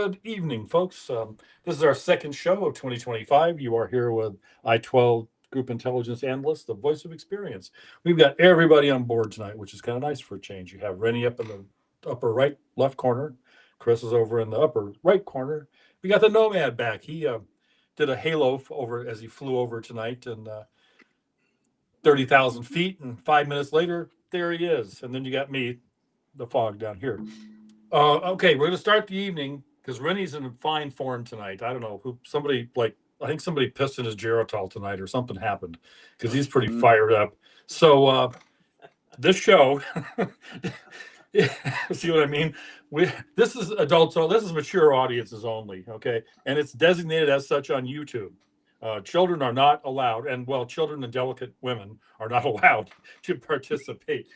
Good evening, folks. This is our second show of 2025. You are here with I-12 Group Intelligence Analyst, the voice of experience. We've got everybody on board tonight, which is kind of nice for a change. You have Rennie up in the upper right, left corner. Chris is over in the upper right corner. We got the Nomad back. He did a halo over as he flew over tonight and 30,000 feet. And 5 minutes later, there he is. And then you got me, the fog down here. Okay, we're gonna start the evening because Rennie's in fine form tonight. I don't know who I think somebody pissed in his Geritol tonight or something happened because he's pretty fired up. So this show, see what I mean? This is adults, so this is mature audiences only, okay? And it's designated as such on YouTube. Children are not allowed, and children and delicate women are not allowed to participate.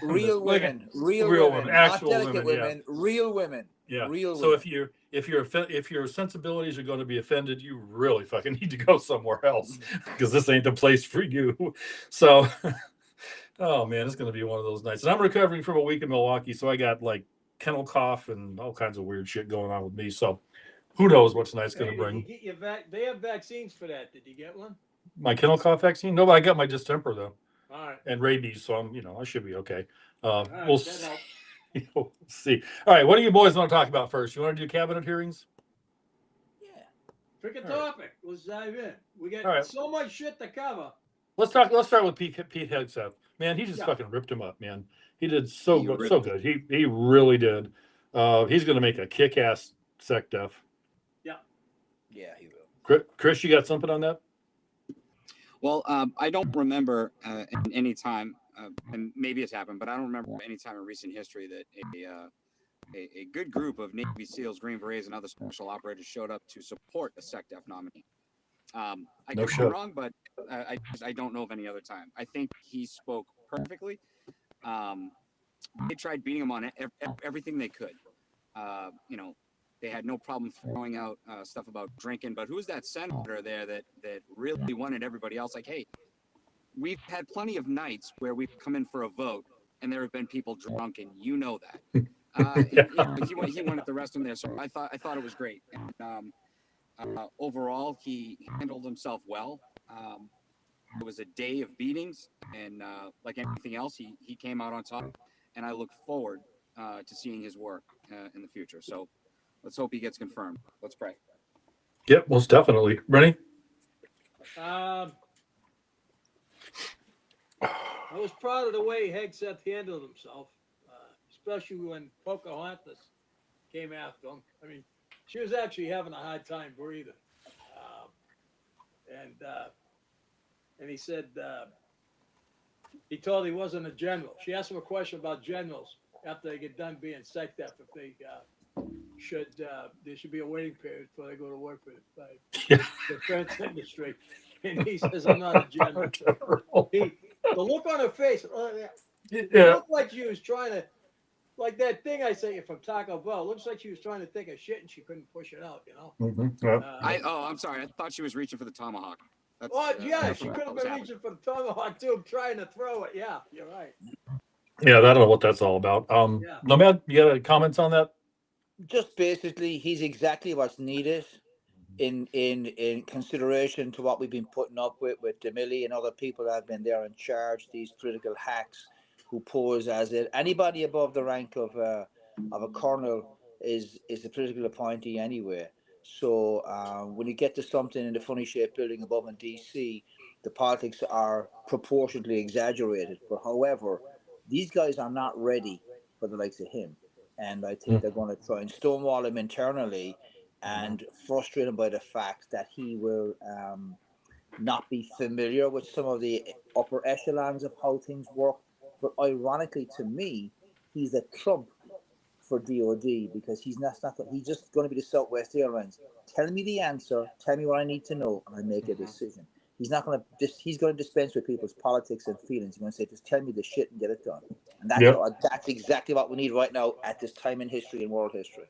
Real women, actual not delicate women, real women. Yeah. Real So women. if your sensibilities are going to be offended, you really fucking need to go somewhere else because this ain't the place for you. So, oh man, it's going to be one of those nights. And I'm recovering from a week in Milwaukee, so I got like kennel cough and all kinds of weird shit going on with me. So, who knows what tonight's going to bring? Did you get your they have vaccines for that. Did you get one? My kennel cough vaccine? No, but I got my distemper though. All right. And rabies, so I should be okay. Right, We'll see. All right, what do you boys want to talk about first? You want to do cabinet hearings? Yeah. Pick a topic. Let's dive in. We got so much shit to cover. Let's start with Pete Hegseth. Man, he just fucking ripped him up, man. He did so good. He really did. He's going to make a kick-ass sec def. Yeah, he will. Chris, you got something on that? Well, I don't remember in any time, and maybe it's happened, but I don't remember any time in recent history that a good group of Navy SEALs, Green Berets, and other special operators showed up to support a SecDef nominee. I could be wrong, but I don't know of any other time. I think he spoke perfectly. They tried beating him on everything they could. They had no problem throwing out stuff about drinking, but who's that senator there that really wanted everybody else? Like, hey, we've had plenty of nights where we've come in for a vote and there have been people drunk, and you know that. He wanted the rest of them there, so I thought it was great. And, overall, he handled himself well. It was a day of beatings, and like anything else, he came out on top. And I look forward to seeing his work in the future. So. Let's hope he gets confirmed. Let's pray. Yep, most definitely. Rennie? I was proud of the way Hegseth handled himself, especially when Pocahontas came after him. I mean, she was actually having a hard time breathing. And he said he told he wasn't a general. She asked him a question about generals after they get done being SecDef, if they there should be a waiting period before they go to work for the defense industry. And he says, I'm not a general. The look on her face, it looked like she was trying to, like that thing I sent you from Taco Bell. Looks like she was trying to take a shit and she couldn't push it out, I'm sorry. I thought she was reaching for the tomahawk. She could have been reaching for the tomahawk too, trying to throw it. Yeah, you're right. Yeah, I don't know what that's all about. Nomad, you got any comments on that? Just basically, he's exactly what's needed in consideration to what we've been putting up with DeMilly and other people that have been there in charge. These political hacks who pose as it. Anybody above the rank of a colonel is a political appointee anyway. So when you get to something in the funny shaped building above in DC, the politics are proportionately exaggerated. But however, these guys are not ready for the likes of him. And I think they're going to try and stonewall him internally and frustrate him by the fact that he will not be familiar with some of the upper echelons of how things work. But ironically, to me, he's a trump for DOD because he's just going to be the Southwest Airlines. Tell me the answer, tell me what I need to know, and I make a decision. He's not going to he's going to dispense with people's politics and feelings. He's going to say, just tell me the shit and get it done. And that's exactly what we need right now at this time in history and world history.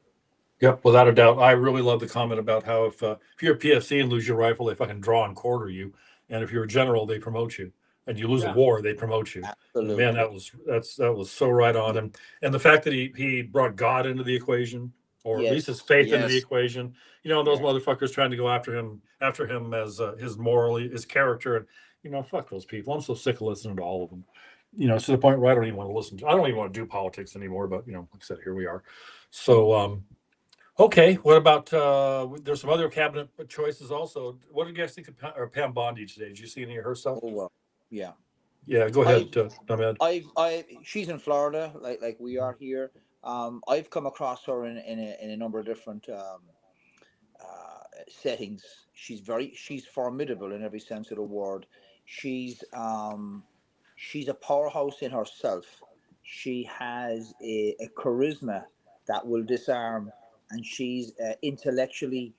Yep, without a doubt. I really love the comment about how if you're a PFC and lose your rifle, they fucking draw and quarter you. And if you're a general, they promote you. And you lose a war, they promote you. Absolutely. Man, that was so right on. And the fact that he brought God into the equation, or at Yes. least his faith into the Yes. equation. You know, those Yeah. motherfuckers trying to go after him as his morally, his character, and you know, fuck those people. I'm so sick of listening to all of them. You know, it's to the point where I don't even want to listen to. I don't even want to do politics anymore. But you know, like I said, here we are. So, okay. What about? There's some other cabinet choices also. What did you guys think of Pam Bondi today? Did you see any of her stuff? Oh well. Yeah. Yeah, go I've ahead, Ahmed. she's in Florida, like we are here. I've come across her in a number of different settings. She's formidable in every sense of the word. She's she's a powerhouse in herself. She has a charisma that will disarm, and she's intellectually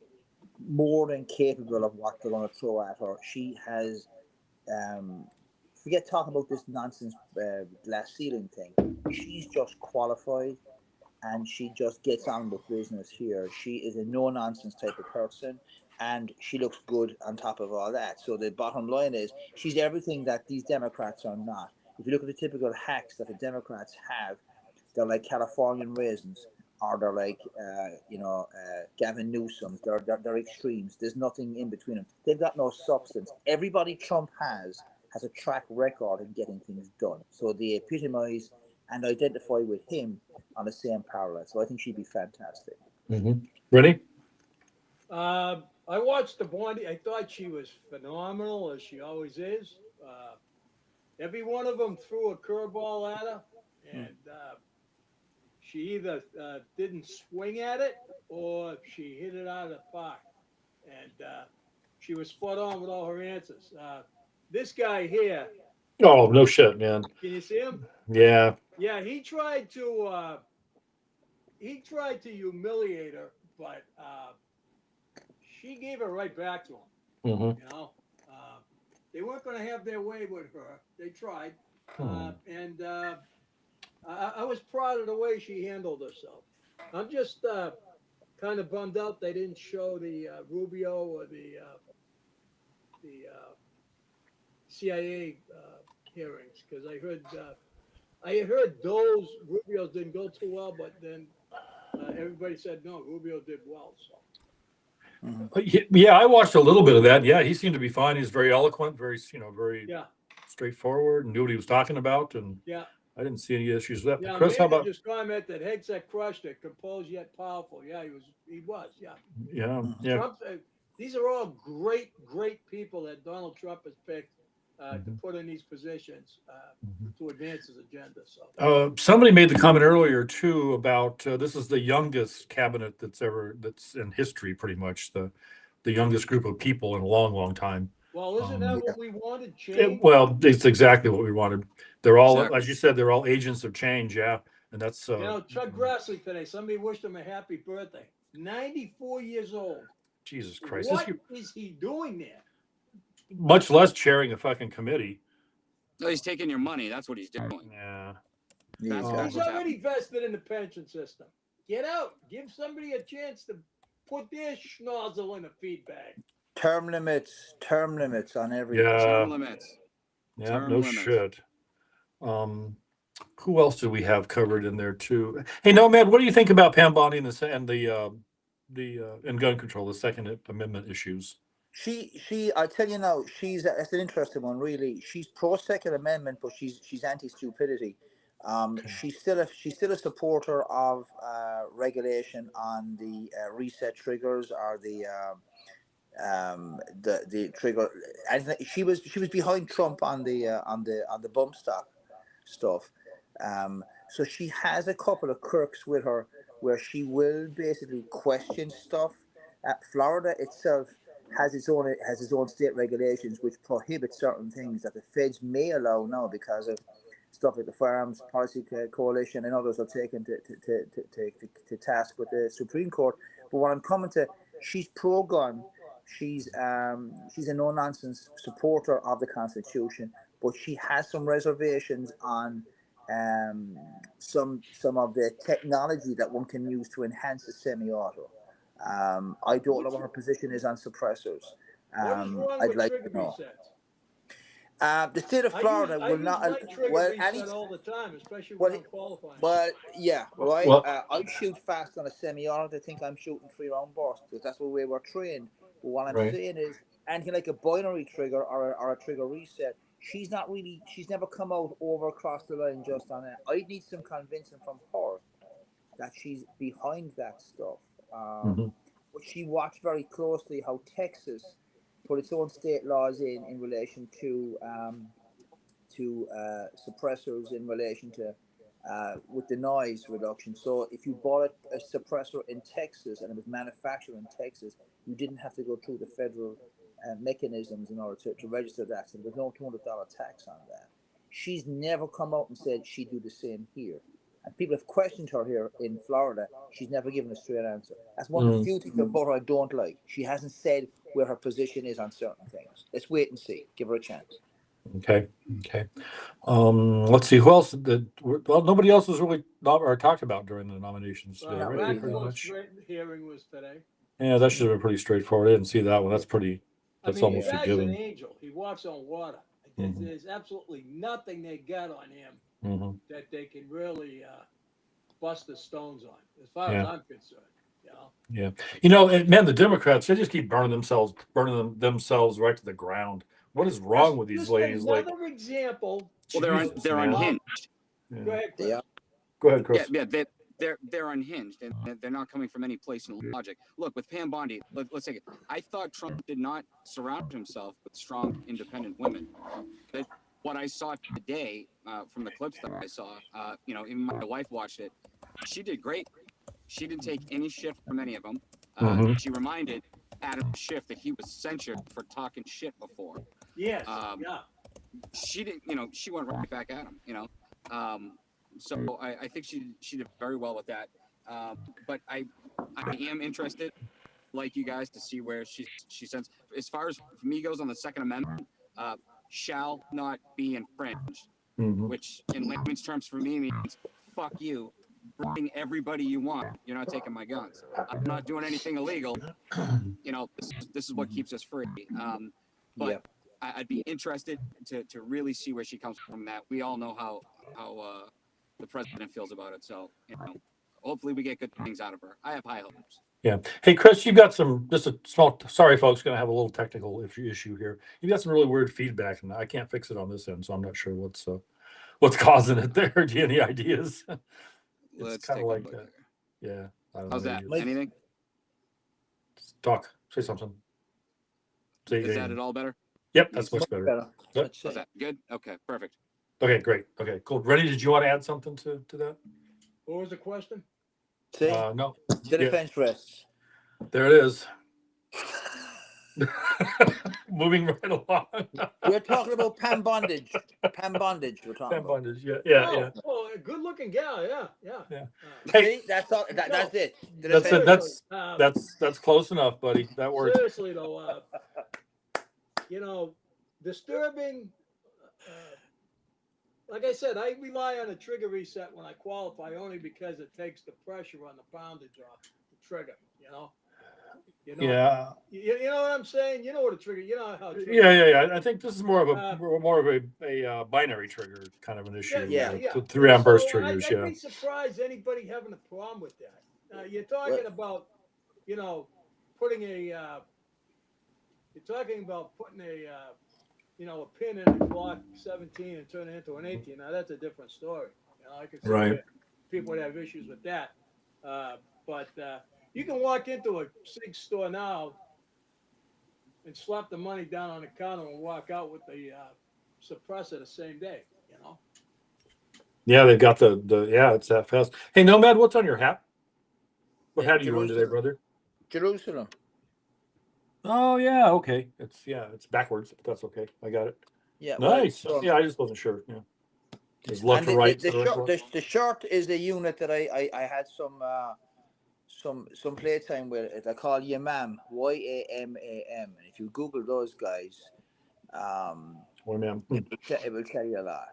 more than capable of what they're going to throw at her. She has um, forget talking about this nonsense glass ceiling thing. She's just qualified and she just gets on with business here. She is a no nonsense type of person and she looks good on top of all that. So the bottom line is she's everything that these Democrats are not. If you look at the typical hacks that the Democrats have, they're like Californian raisins, or they're like Gavin Newsom. They're extremes. There's nothing in between them. They've got no substance. Everybody Trump has a track record in getting things done. So they epitomize and identify with him on the same parallel. So I think she'd be fantastic. Ready? I watched the Bondi. I thought she was phenomenal, as she always is. Every one of them threw a curveball at her, and she either didn't swing at it or she hit it out of the park. And she was spot on with all her answers. This guy here, Oh, no shit, man. can you see him? Yeah. Yeah, he tried to humiliate her, but she gave it right back to him. Mm-hmm. You know, they weren't going to have their way with her. They tried, and I was proud of the way she handled herself. I'm just kind of bummed out they didn't show the Rubio or the CIA hearings because I heard those Rubio's didn't go too well, but then everybody said no, Rubio did well. So. Yeah, I watched a little bit of that. Yeah, he seemed to be fine. He's very eloquent, very very straightforward, and knew what he was talking about. And I didn't see any issues with that. Yeah, Chris, how about? just commented, heads that crushed it, composed yet powerful. Yeah, he was. Yeah. Trump. These are all great people that Donald Trump has picked to put in these positions to advance his agenda. So somebody made the comment earlier too about this is the youngest cabinet that's in history, pretty much the youngest group of people in a long time. Well, isn't that what we wanted? Change. Well, it's exactly what we wanted. They're all, Exactly. as you said, they're all agents of change. Yeah, and that's Chuck Grassley today. Somebody wished him a happy birthday. 94 years old. Jesus Christ! What is he doing there? Much less chairing a fucking committee. No, he's taking your money. That's what he's doing. Yeah. He's already vested in the pension system. Get out. Give somebody a chance to put their schnozzle in a feed bag. Term limits on everything. Yeah. Term limits. Yeah. Term No limits. shit. Who else do we have covered in there too? Hey, Nomad, what do you think about Pam Bondi and gun control, the Second Amendment issues? I tell you now, that's an interesting one, really. She's pro Second Amendment, but she's anti stupidity. She's still a supporter of regulation on the reset triggers or the trigger. And she was behind Trump on the bump stock stuff. So she has a couple of quirks with her where she will basically question stuff. Florida itself has its own state regulations which prohibit certain things that the feds may allow now because of stuff like the Firearms Policy Coalition and others are taken to task with the Supreme Court. But what I'm coming to, she's pro-gun. She's a no-nonsense supporter of the Constitution, but she has some reservations on some of the technology that one can use to enhance a semi-auto. I don't know what her position is on suppressors. What is wrong I'd with like trigger to know. resets? The state of Florida I will use not. my trigger Well, reset all the time, especially when well, I'm qualifying. well, yeah, right. Well, I shoot fast on a semi-auto. They think I'm shooting 3 round bursts because that's the way we're trained. But what I'm right. saying is, anything like a binary trigger or a trigger reset, she's not really. She's never come out over across the line just on that. I need some convincing from her that she's behind that stuff. Hmm. But she watched very closely how Texas put its own state laws in relation to suppressors in relation to with the noise reduction. So if you bought a suppressor in Texas and it was manufactured in Texas, you didn't have to go through the federal mechanisms in order to register that. And there's no $200 tax on that. She's never come out and said she'd do the same here. And people have questioned her here in Florida. She's never given a straight answer. That's one of the Mm, few things about her I don't like. She hasn't said where her position is on certain things. Let's wait and see. Give her a chance. okay. Okay. Let's see who else did. Well, nobody else was really not or talked about during the nominations today, Not right? really, Pretty no. Radcliffe's much. hearing was today. Yeah, that should have been pretty straightforward. I didn't see that one. That's pretty. I That's mean, the almost a guy's an given. angel. He walks on water. Mhm. There's absolutely nothing they got on him Hmm. that they can really bust the stones on, as far as Yeah. I'm concerned. You know, Yeah. Man, the Democrats, they just keep burning themselves right to the ground. What is wrong with these just ladies? Like, another example. Well, Jesus, they're man. unhinged. Yeah. Go ahead, They Chris. are. Go ahead, Yeah, Chris. yeah, they're unhinged, and they're not coming from any place in logic. Look, with Pam Bondi, let's take it. I thought Trump did not surround himself with strong, independent women. But what I saw today from the clips that I saw, even my wife watched it. She did great. She didn't take any shit from any of them. Hmm. She reminded Adam Schiff that he was censured for talking shit before. Yes. Um, Yeah. she didn't, she went right back at him. So I think she did very well with that. But I am interested, like you guys, to see where she sends. As far as for me goes on the Second Amendment, shall not be infringed, Hmm. which in layman's terms for me means fuck you. Bring everybody you want. You're not taking my guns. I'm not doing anything illegal. This is what keeps us free. But Yeah. I'd be interested to really see where she comes from. That we all know how the president feels about it. So hopefully we get good things out of her. I have high hopes. Yeah. Hey, Chris, you've got just a small. Sorry, folks, going to have a little technical issue here. You got some really weird feedback, and I can't fix it on this end, so I'm not sure what's causing it there. Do you have any ideas? It's Let's kind take of a like, look. yeah, I don't know. How's that? Maybe Mike, Anything? talk, say something. Say Is that at all better? Yep, that's much better. better. Yep. Let's How's see. that? Good. Okay. Perfect. Okay, great. Okay, cool. Ready? Did you want to add something to that? What was the question? See? No. The Yeah, defense rests. there it is. Moving right along. We're talking about Pam bondage. Pam bondage. We're talking Pam about. bondage. Yeah. A good-looking gal. Yeah. Yeah. Uh, Hey, See, that's all. That's it. The that's it. defense. That's close enough, buddy. That works. Seriously though, disturbing. Like I said, I rely on a trigger reset when I qualify only because it takes the pressure on the poundage off the trigger. Yeah. You know what I'm saying? You know what a trigger. You know how. Yeah. I think this is more of a binary trigger kind of an issue. Yeah. 3 amp burst So triggers. I'd be surprised anybody having a problem with that. You're talking about, putting a. You're talking about putting a pin in a Glock 17 and turn it into an 18. Now that's a different story. I could see Right. people would have issues with that. But you can walk into a SIG store now and slap the money down on the counter and walk out with the suppressor the same day. Yeah, they've got it's that fast. Hey, Nomad, what's on your hat? What hat are you wearing today, brother? Jerusalem. Oh yeah, okay. It's backwards, but that's okay. I got it. Yeah. Nice. Well, Yeah, I just wasn't sure. Yeah. Is left and to the, right. the, the short is the unit that I had some playtime with. They call Yamam, YAMAM, and if you Google those guys, Oh, man. it will tell you a lot.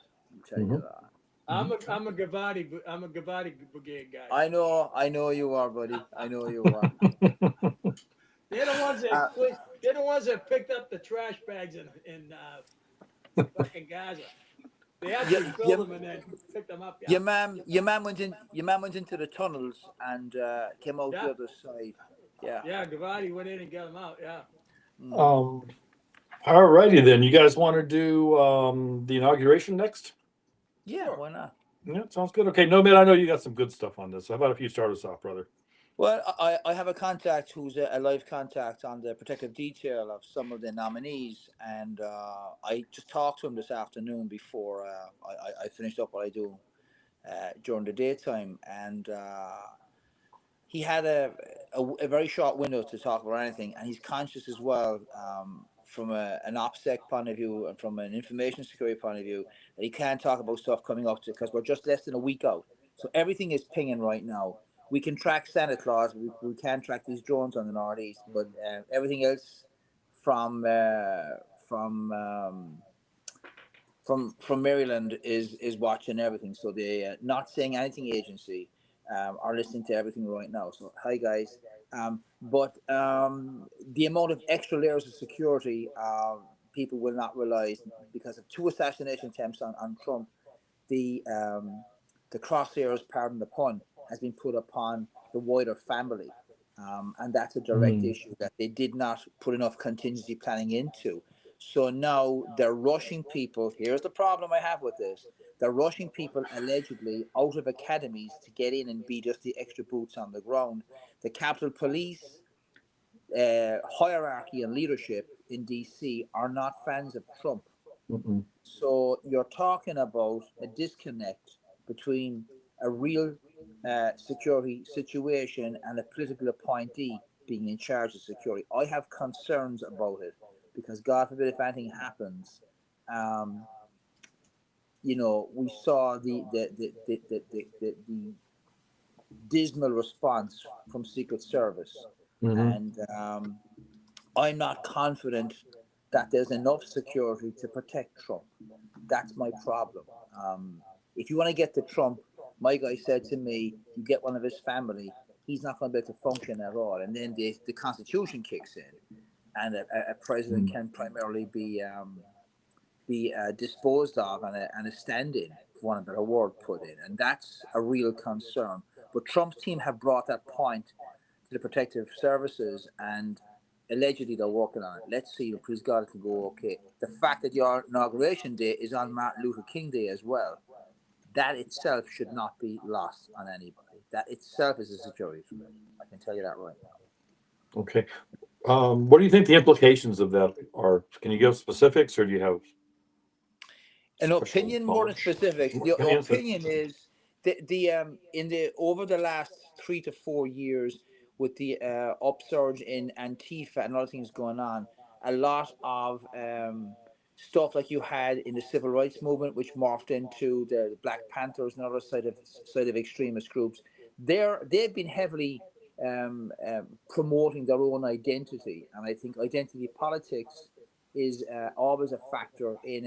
I'm a Gavati brigade guy. I know you are, buddy. I know you are. They're the ones that picked up the trash bags in fucking Gaza. They actually killed them and then picked them up. Yeah. Your man went into the tunnels and came out the Yeah. other side. Yeah. Yeah. Gavati went in and got them out. Yeah. All righty then. You guys want to do the inauguration next? Yeah. Sure. Why not? Yeah, sounds good. Okay, no man, I know you got some good stuff on this. How about if you start us off, brother? Well, I have a contact who's a live contact on the protective detail of some of the nominees, and I just talked to him this afternoon before I finished up what I do during the daytime, and he had a very short window to talk about anything, and he's conscious as well, from an OPSEC point of view and from an information security point of view, that he can't talk about stuff coming up because we're just less than a week out. So everything is pinging right now. We can track Santa Claus, we can't track these drones on the Northeast, but everything else from from um, from Maryland is watching everything. So they not saying anything agency are listening to everything right now. So hi guys, but the amount of extra layers of security people will not realize because of two assassination attempts on Trump. The crosshairs, pardon the pun, has been put upon the wider family. And that's a direct issue that they did not put enough contingency planning into. So now they're rushing people. Here's the problem I have with this. They're rushing people allegedly out of academies to get in and be just the extra boots on the ground. The Capitol Police hierarchy and leadership in DC are not fans of Trump. Mm-mm. So you're talking about a disconnect between a real security situation and a political appointee being in charge of security. I have concerns about it because, God forbid, if anything happens, um, we saw the dismal response from Secret Service, Mm-hmm. and I'm not confident that there's enough security to protect Trump. That's my problem. If you want to get to Trump, my guy said to me, you get one of his family, he's not going to be able to function at all. And then the Constitution kicks in, and a president can primarily be disposed of and a stand-in, for want of a better word, put in. And that's a real concern. But Trump's team have brought that point to the protective services, and allegedly they're working on it. Let's see. Please God, it can go okay. The fact that your inauguration day is on Martin Luther King Day as well, that itself should not be lost on anybody. That itself is a security threat. I can tell you that right now. Okay. What do you think the implications of that are? Can you give specifics, or do you have An special opinion more than knowledge? specifics. The Give me insight. opinion is the in the over the last 3 to 4 years, with the upsurge in Antifa and other things going on, a lot of stuff like you had in the civil rights movement, which morphed into the Black Panthers and other side of extremist groups. They've been heavily promoting their own identity, and I think identity politics is always a factor in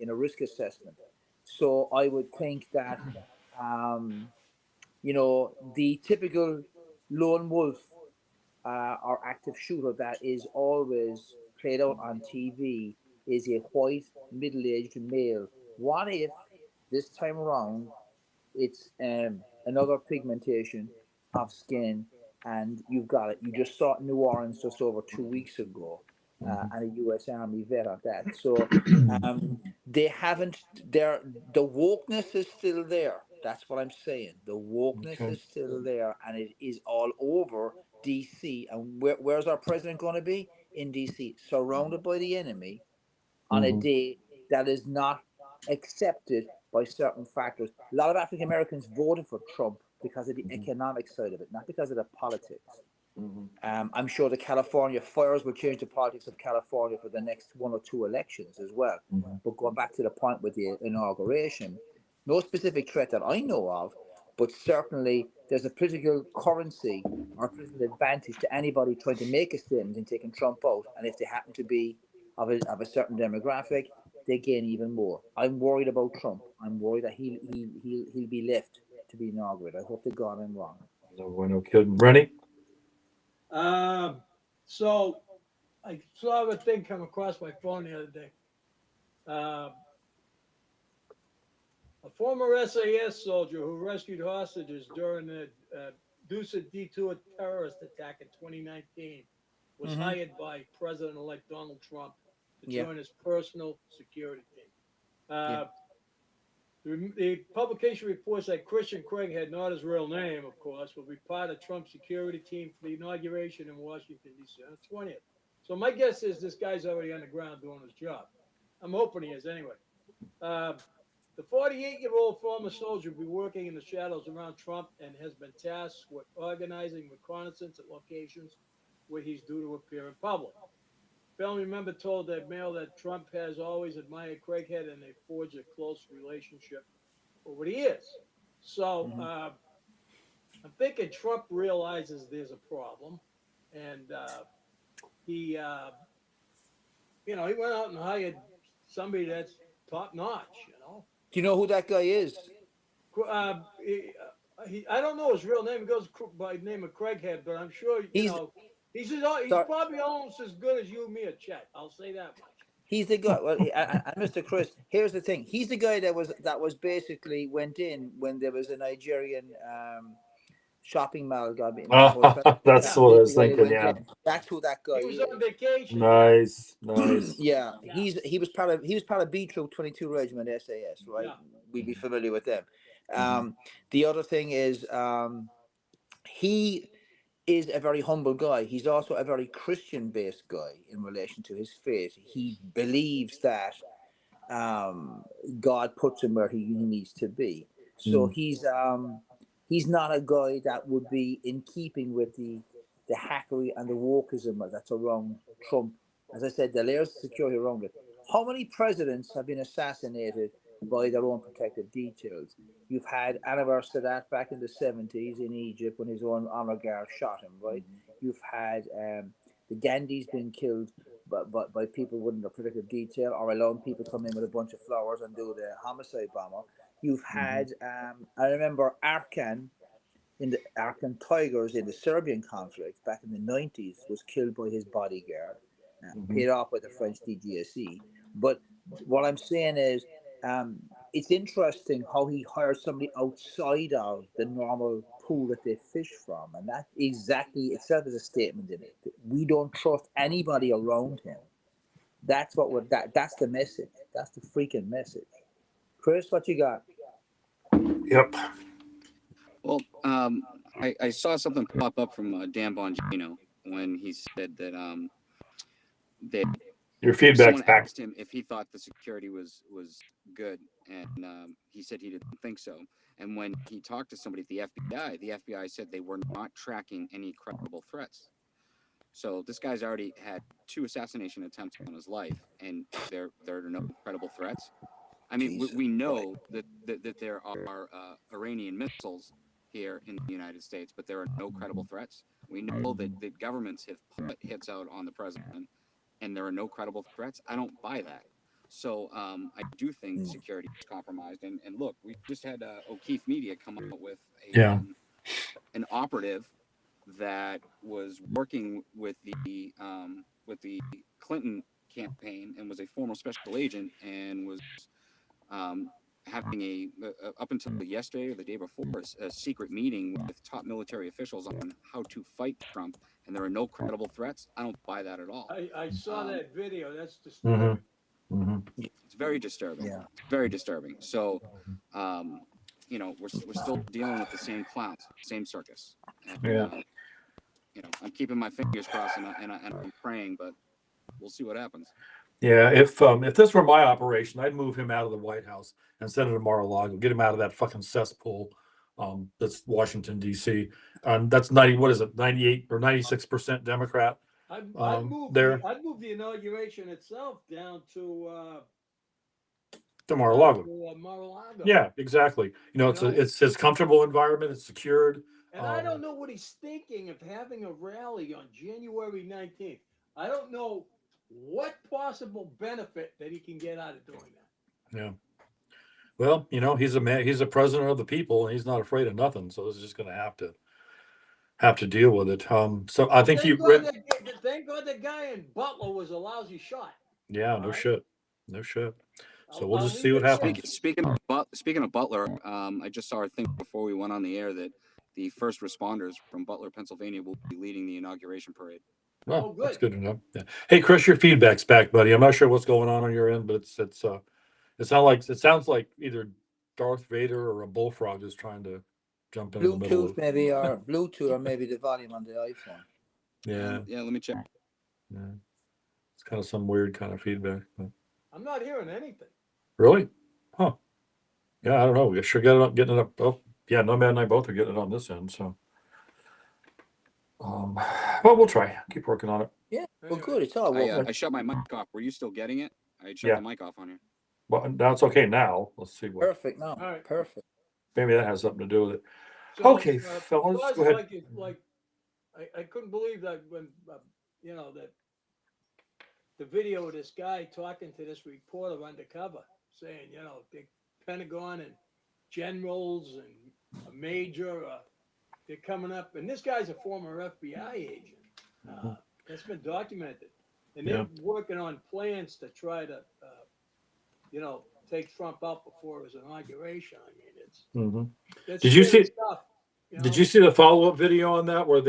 a risk assessment. So I would think that the typical lone wolf or active shooter that is always played out on TV is a white middle-aged male. What if this time around it's another pigmentation of skin, and you've got it. You just saw it in New Orleans just over 2 weeks ago, and a U.S. Army vet at that. So they haven't. The wokeness is still there. That's what I'm saying. The wokeness Okay. is still there, and it is all over D.C. And where's our president going to be? In D.C., surrounded by the enemy, on a Mm-hmm. day that is not accepted by certain factors. A lot of African Americans voted for Trump because of the economic side of it, not because of the politics. Mm-hmm. I'm sure the California fires will change the politics of California for the next one or two elections as well. Mm-hmm. But going back to the point with the inauguration, no specific threat that I know of, but certainly there's a political currency or political advantage to anybody trying to make a statement in taking Trump out. And if they happen to be of a certain demographic, they gain even more. I'm worried about Trump. I'm worried that he'll be left to be inaugurated. I hope to God I'm wrong. No kidding. Rennie? So I saw a thing come across my phone the other day. Uh, a former SAS soldier who rescued hostages during the Dusa Detour terrorist attack in 2019 was Mm-hmm. hired by President-elect Donald Trump to Yeah. join his personal security team. Yeah. The publication reports that Christian Craig had not his real name, of course, will be part of Trump's security team for the inauguration in Washington, D.C. on the 20th. So my guess is this guy's already on the ground doing his job. I'm hoping he is anyway. Uh, the 48-year-old former soldier will be working in the shadows around Trump and has been tasked with organizing reconnaissance at locations where he's due to appear in public. Family member told that Mail that Trump has always admired Craighead and they forged a close relationship over the years. So Mm-hmm. I'm thinking Trump realizes there's a problem, and he, he went out and hired somebody that's top notch. Do you know who that guy is? I don't know his real name. He goes by the name of Craighead, but I'm sure He's he's sorry, probably almost as good as you, me, or Chet. I'll say that much. he's the guy. Well, Mr. Chris, here's the thing. He's the guy that was basically went in when there was a Nigerian shopping mall got in the hotel. That's Yeah, what I He's the was guy that thinking. went Yeah. in. That's who that guy he was on is. vacation. Nice, nice. Yeah, he was part of B Troop 22 Regiment SAS, right? Yeah. We'd be familiar with them. Mhm. The other thing is he is a very humble guy. He's also a very Christian based guy in relation to his faith. He believes that um, God puts him where he needs to be. So Mm. he's not a guy that would be in keeping with the hackery and the wokeism that's around Trump. As I said, the layers of security around it. How many presidents have been assassinated by their own protective details? You've had Anwar Sadat back in the 70s in Egypt when his own honor guard shot him, right? You've had the Gandhi's been killed by people wouldn't have protective detail or allowing people come in with a bunch of flowers and do the homicide bomber. You've Mhm. had, I remember in the Arkan Tigers in the Serbian conflict back in the 90s was killed by his bodyguard, Mhm. paid off by the French DGSE. But what I'm saying is, um, it's interesting how he hired somebody outside of the normal pool that they fish from, and that exactly itself is a statement in it. We don't trust anybody around him. That's what we're that's the message. That's the freaking message. Chris, what you got? Yep. Well, I saw something pop up from Dan Bongino when he said that that Your feedback's someone back. asked him if he thought the security was good, and he said he didn't think so. And when he talked to somebody at the FBI said they were not tracking any credible threats. So this guy's already had 2 assassination attempts on his life, and there are no credible threats. I mean, Jesus we Christ. know that there are Iranian missiles here in the United States, but there are no credible threats. We know that governments have put hits out on the president, and there are no credible threats. I don't buy that. So I do think Mm. security is compromised. And look, we just had O'Keefe Media come out with Yeah. an operative that was working with the Clinton campaign and was a former special agent and was um, having up until yesterday or the day before a secret meeting with top military officials on how to fight Trump, and there are no credible threats. I don't buy that at all. I saw Um, that video. That's Mm-hmm. disturbing. Mm-hmm. it's very disturbing. Yeah. It's very disturbing. So, um, we're still dealing with the same clowns, same circus, and Yeah. I'm keeping my fingers crossed and I'm praying, but we'll see what happens. Yeah. If this were my operation, I'd move him out of the White House and send him to Mar-a-Lago, get him out of that fucking cesspool. That's Washington D.C. And that's 90. What is it? 98 or 96% Democrat. There I'd move the inauguration itself to Mar-a-Lago. Mar-a-Lago. Yeah, exactly. It's his comfortable environment. It's secured. And I don't know what he's thinking of having a rally on January 19th. I don't know what possible benefit that he can get out of doing that. Yeah. Well, he's a man. He's a president of the people, and he's not afraid of nothing. So he's just going to have to deal with it. So I Well, think thank God the guy in Butler was a lousy shot. Yeah, All no right. shit, no shit. So we'll I'll just leave see what it there. happens. Speaking of Butler, I just saw a thing before we went on the air that the first responders from Butler, Pennsylvania, will be leading the inauguration parade. Well, Oh, that's good. good to know. Yeah. Hey, Chris, your feedback's back, buddy. I'm not sure what's going on your end, but it sounds like either Darth Vader or a bullfrog is trying to jump in the middle Bluetooth of. maybe, or Bluetooth, or maybe the volume on the iPhone. Yeah, Yeah, let me check. yeah. It's kind of some weird kind of feedback. But I'm not hearing anything. really? Huh. Yeah, I don't know. We sure getting it up. Oh, yeah, Nomad and I both are getting it on this end. So, well, we'll try. Keep working on it. Yeah, well, Anyway. good. It's all working. I shut my mic off. Were you still getting it? I shut Yeah. the mic off on you. Well, that's okay now. Let's see what. Perfect now. All right. Perfect. Maybe that has something to do with it. So, Okay, fellas, Buzz, go ahead. I couldn't believe that when that the video of this guy talking to this reporter undercover, saying the Pentagon and generals and a major, they're coming up, and this guy's a former FBI agent. That's been documented, and they're working on plans to try to, take Trump out before his inauguration. I mean, it's Did you scary see? stuff. Did you see the follow-up video on that where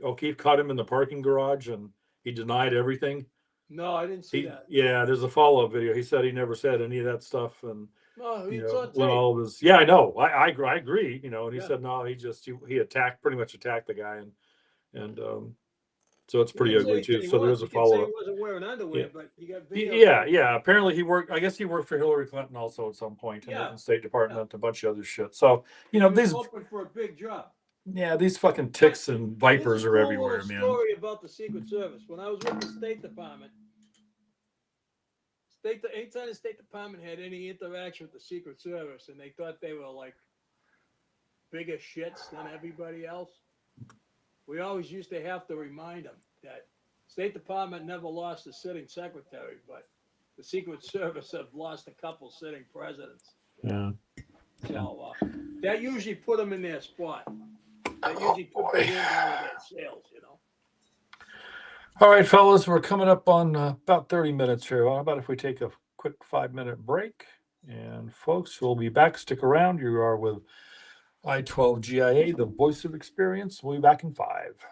O'Keefe caught him in the parking garage and he denied everything? No, I didn't see that. Yeah, there's a follow-up video. He said he never said any of that stuff, and No, you it's know, on when tape. all of his, yeah, I know, I agree, you know, and he Yeah. said no, he pretty much attacked the guy, and so it's pretty ugly too. So there is a He could say he follow-up. wasn't wearing underwear, Yeah. but you got video. Yeah. Apparently I guess he worked for Hillary Clinton also at some point in the State Department, a bunch of other shit. So He was these hoping for a big job. these fucking ticks and vipers Here's a are cool everywhere, little man. story about the Secret Service. When I was with the State Department, anytime the State Department had any interaction with the Secret Service, and they thought they were like bigger shits than everybody else, we always used to have to remind them that State Department never lost a sitting secretary, but the Secret Service have lost a couple sitting presidents. Yeah. So that usually put them in their spot. That usually put them in their sales, All right, fellas, we're coming up on about 30 minutes here. How about if we take a quick 5-minute break? And folks, we'll be back. Stick around. You are with I-12 GIA, the voice of experience. We'll be back in 5.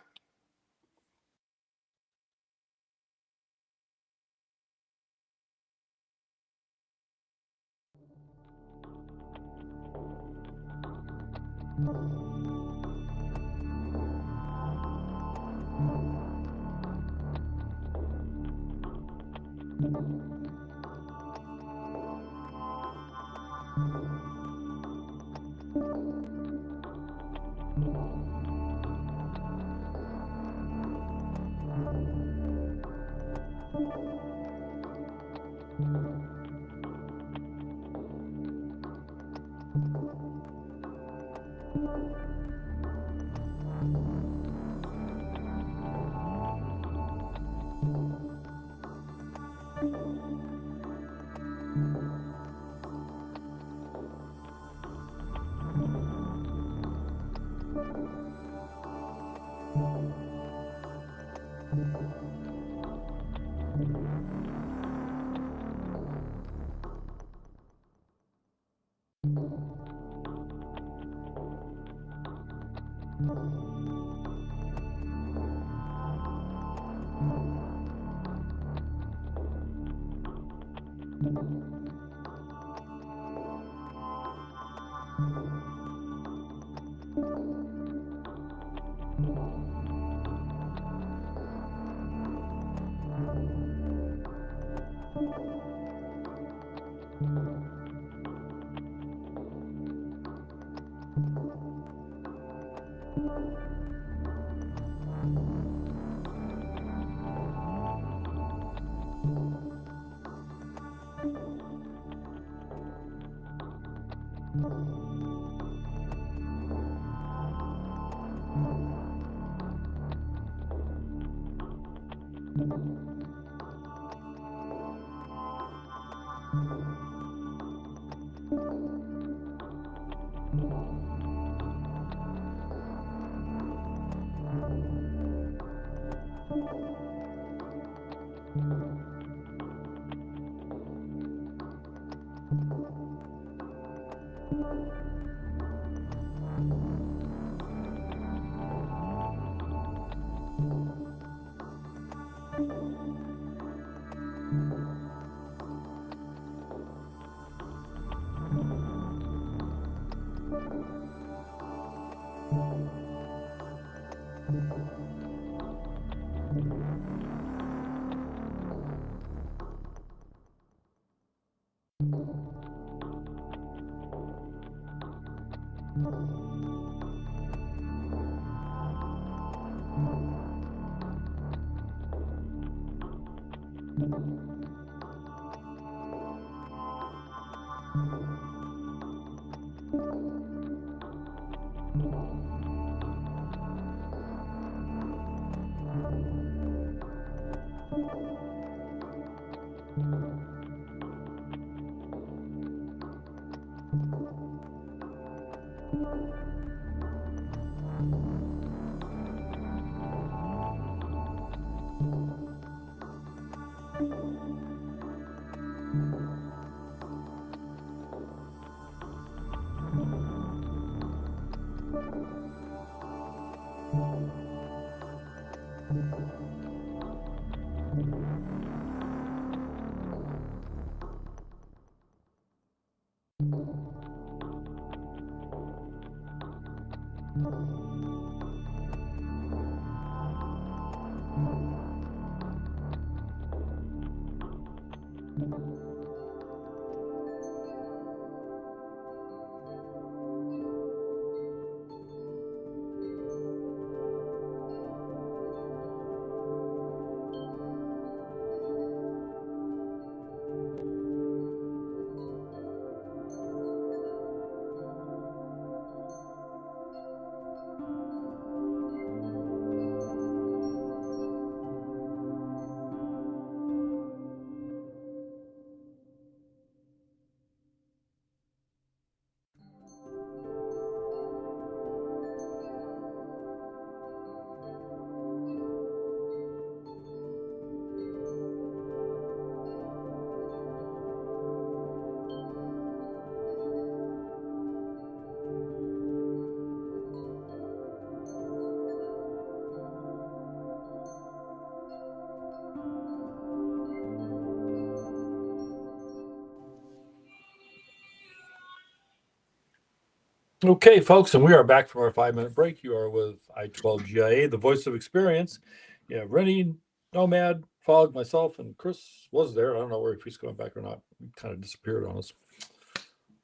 Okay, folks, and we are back from our 5-minute break. You are with I-12 GIA, the voice of experience. Yeah, Rennie, Nomad, Fog, myself, and Chris was there. I don't know if he's going back or not. He kind of disappeared on us.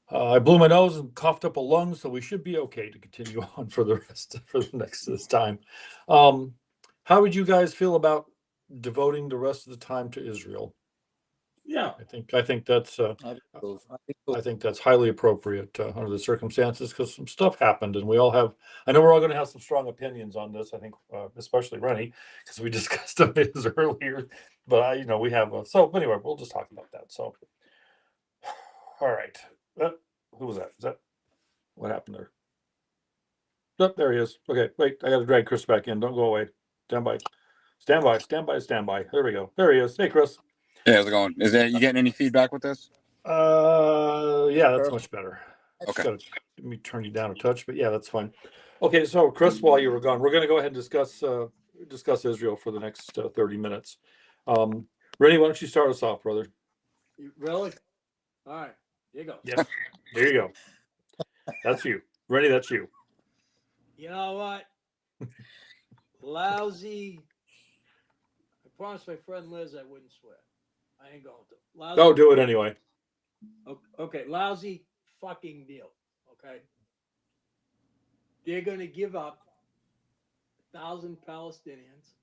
I blew my nose and coughed up a lung, so we should be okay to continue on for the next this time. How would you guys feel about devoting the rest of the time to Israel? Yeah. I think that's I think that's highly appropriate under the circumstances, because some stuff happened, and we all have. I know we're all going to have some strong opinions on this. I think, especially Rennie, because we discussed this earlier. But we have. So anyway, we'll just talk about that. So, all right. Who was that? Is that what happened there? Oh, there he is. Okay, wait. I got to drag Chris back in. Don't go away. Stand by. Stand by. Stand by. Stand by. There we go. There he is. Hey, Chris. Hey, how's it going? Is that you getting any feedback with this? Yeah, that's much better. Okay. Let me turn you down a touch, but yeah, that's fine. Okay, so Chris, while you were gone, we're going to go ahead and discuss Israel for the next 30 minutes. Rennie, why don't you start us off, brother? Really? All right. Here you go. Yes. There you go. That's you. Rennie, that's you. You know what? Lousy. I promised my friend Liz I wouldn't swear. I ain't going to. Lousy. Oh, do it anyway. Okay, lousy fucking deal. Okay. They're going to give up 1,000 Palestinians,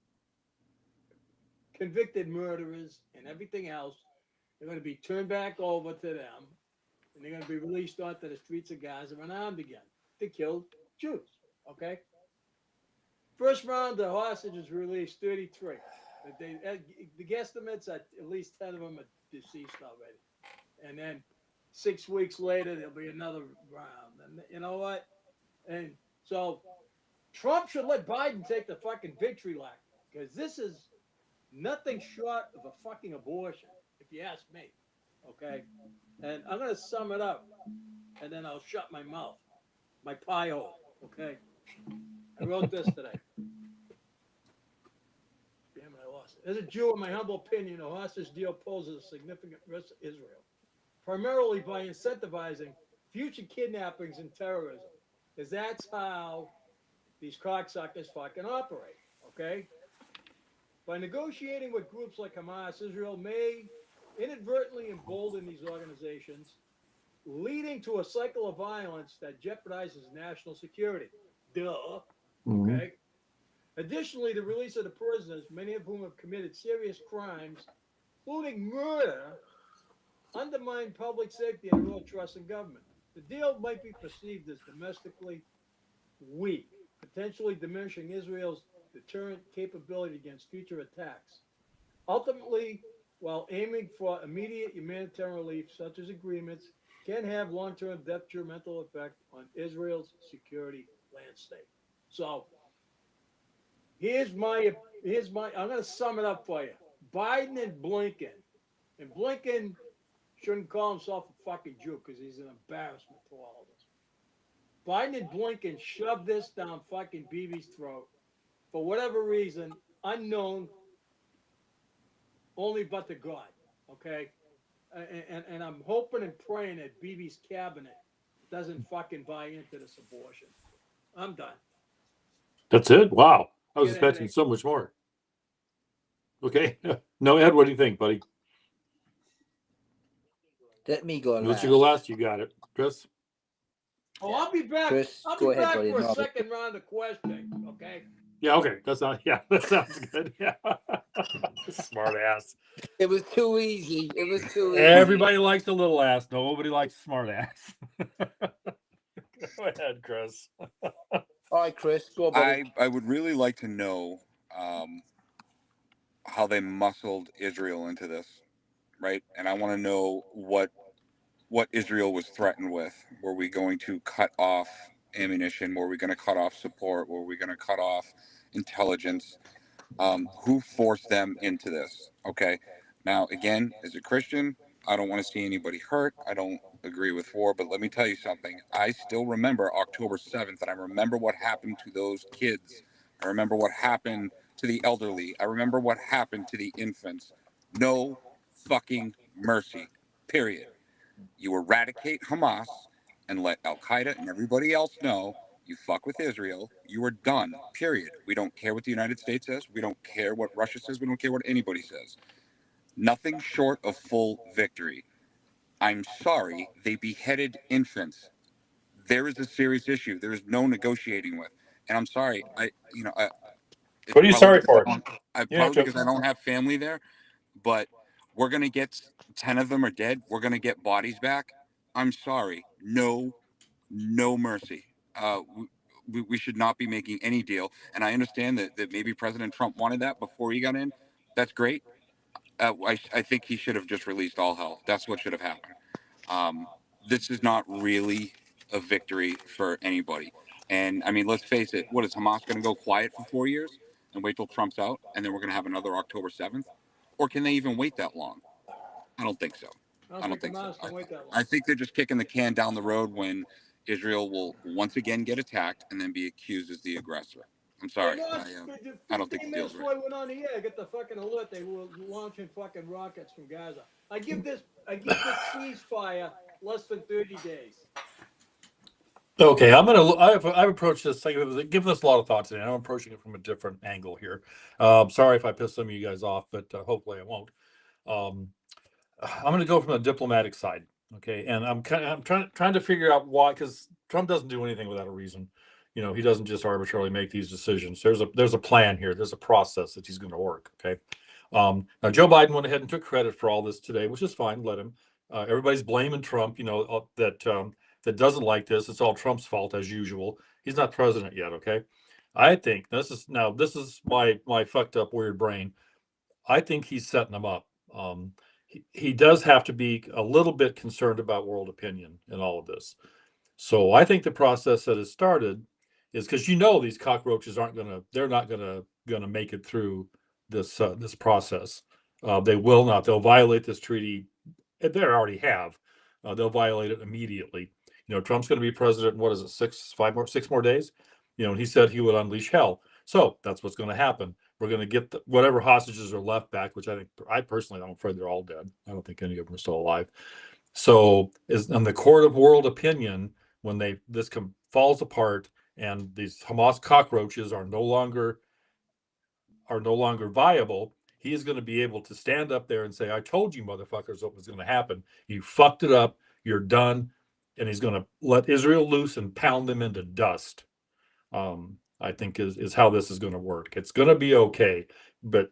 convicted murderers, and everything else. They're going to be turned back over to them, and they're going to be released onto the streets of Gaza unarmed again to kill Jews. Okay. First round of hostages released 33. The guesstimates at least 10 of them are deceased already. And then 6 weeks later, there'll be another round. And you know what? And so Trump should let Biden take the fucking victory lap, because this is nothing short of a fucking abortion, if you ask me. Okay? And I'm going to sum it up, and then I'll shut my mouth, my pie hole. Okay? I wrote this today. As a Jew, in my humble opinion, the hostage deal poses a significant risk to Israel, primarily by incentivizing future kidnappings and terrorism, because that's how these cocksuckers fucking operate, okay? By negotiating with groups like Hamas, Israel may inadvertently embolden these organizations, leading to a cycle of violence that jeopardizes national security. Duh. Mhm. Okay. Additionally, the release of the prisoners, many of whom have committed serious crimes, including murder, undermine public safety and real trust in government. The deal might be perceived as domestically weak, potentially diminishing Israel's deterrent capability against future attacks. Ultimately, while aiming for immediate humanitarian relief, such as agreements can have long-term detrimental effect on Israel's security landscape. So here's my I'm going to sum it up for you. Biden and Blinken shouldn't call himself a fucking Jew because he's an embarrassment to all of us. Biden and Blinken shoved this down fucking Bibi's throat for whatever reason, unknown only but to God. Okay, and I'm hoping and praying that Bibi's cabinet doesn't fucking buy into this abortion. I'm done. That's it. Wow, I was Get a expecting headache. so much more. Okay, no, Ed, what do you think, buddy? Let me go Unless you go last. last, you got it, Chris. Oh, I'll be back. Chris, I'll go be ahead, back buddy. for a No, second round of questioning. Okay. Yeah, okay, that's not. Yeah, that sounds good. Yeah, smart ass. it was too easy. It was too easy. Everybody likes a little ass. Nobody likes a smart ass. Go ahead, Chris. All right, Chris, go, buddy. I would really like to know how they muscled Israel into this, right? And I want to know what Israel was threatened with. Were we going to cut off ammunition? Were we going to cut off support? Were we going to cut off intelligence? Who forced them into this? Okay. Now, again, as a Christian, I don't want to see anybody hurt. I don't agree with war, but let me tell you something. I still remember October 7th, and I remember what happened to those kids. I remember what happened to the elderly. I remember what happened to the infants. No fucking mercy, period. You eradicate Hamas and let Al Qaeda and everybody else know you fuck with Israel, you are done. Period. We don't care what the United States says. We don't care what Russia says. We don't care what anybody says. Nothing short of full victory. I'm sorry, they beheaded infants. There is a serious issue. There is no negotiating with. And I'm sorry, it's What are you probably sorry because for? You have probably to. because I don't have family there, but we're gonna get 10 of them are dead. We're gonna get bodies back. I'm sorry, no mercy. We should not be making any deal. And I understand that maybe President Trump wanted that before he got in. That's great. I think he should have just released all hell. That's what should have happened. Um, this is not really a victory for anybody. And I mean, let's face it. What is Hamas going to go quiet for 4 years and wait till Trump's out, and then we're going to have another October 7th? Or can they even wait that long? I don't think so. I I don't don't think think so. Hamas can wait that long. I think they're just kicking the can down the road when Israel will once again get attacked and then be accused as the aggressor. I'm Hey, sorry. no, I don't think 15 the minutes deal's before right. I went on the air, I get the fucking alert they were launching fucking rockets from Gaza. I give this ceasefire less than 30 days. Okay, I've approached this thing, given this a lot of thought today. I'm approaching it from a different angle here. Sorry if I piss some of you guys off, but hopefully I won't. Um, I'm going to go from the diplomatic side, okay? And I'm trying to figure out why, because Trump doesn't do anything without a reason. You know, he doesn't just arbitrarily make these decisions. There's a plan here. There's a process that he's going to work. Okay. Now Joe Biden went ahead and took credit for all this today, which is fine. Let him. Everybody's blaming Trump. You know that doesn't like this. It's all Trump's fault as usual. He's not president yet. Okay. I think this is my fucked up weird brain. I think he's setting them up. He does have to be a little bit concerned about world opinion in all of this. So I think the process that has started is because these cockroaches they're not gonna make it through this process. They will not. They'll violate this treaty. They already have. They'll violate it immediately. Trump's going to be president. What is it? 6 more days. And he said he would unleash hell. So that's what's going to happen. We're going to get whatever hostages are left back, which I personally, I'm afraid they're all dead. I don't think any of them are still alive. So, on the court of world opinion, when this falls apart and these Hamas cockroaches are no longer viable, he's going to be able to stand up there and say, "I told you, motherfuckers, what was going to happen. You fucked it up. You're done." And he's going to let Israel loose and pound them into dust. I think is how this is going to work. It's going to be okay, but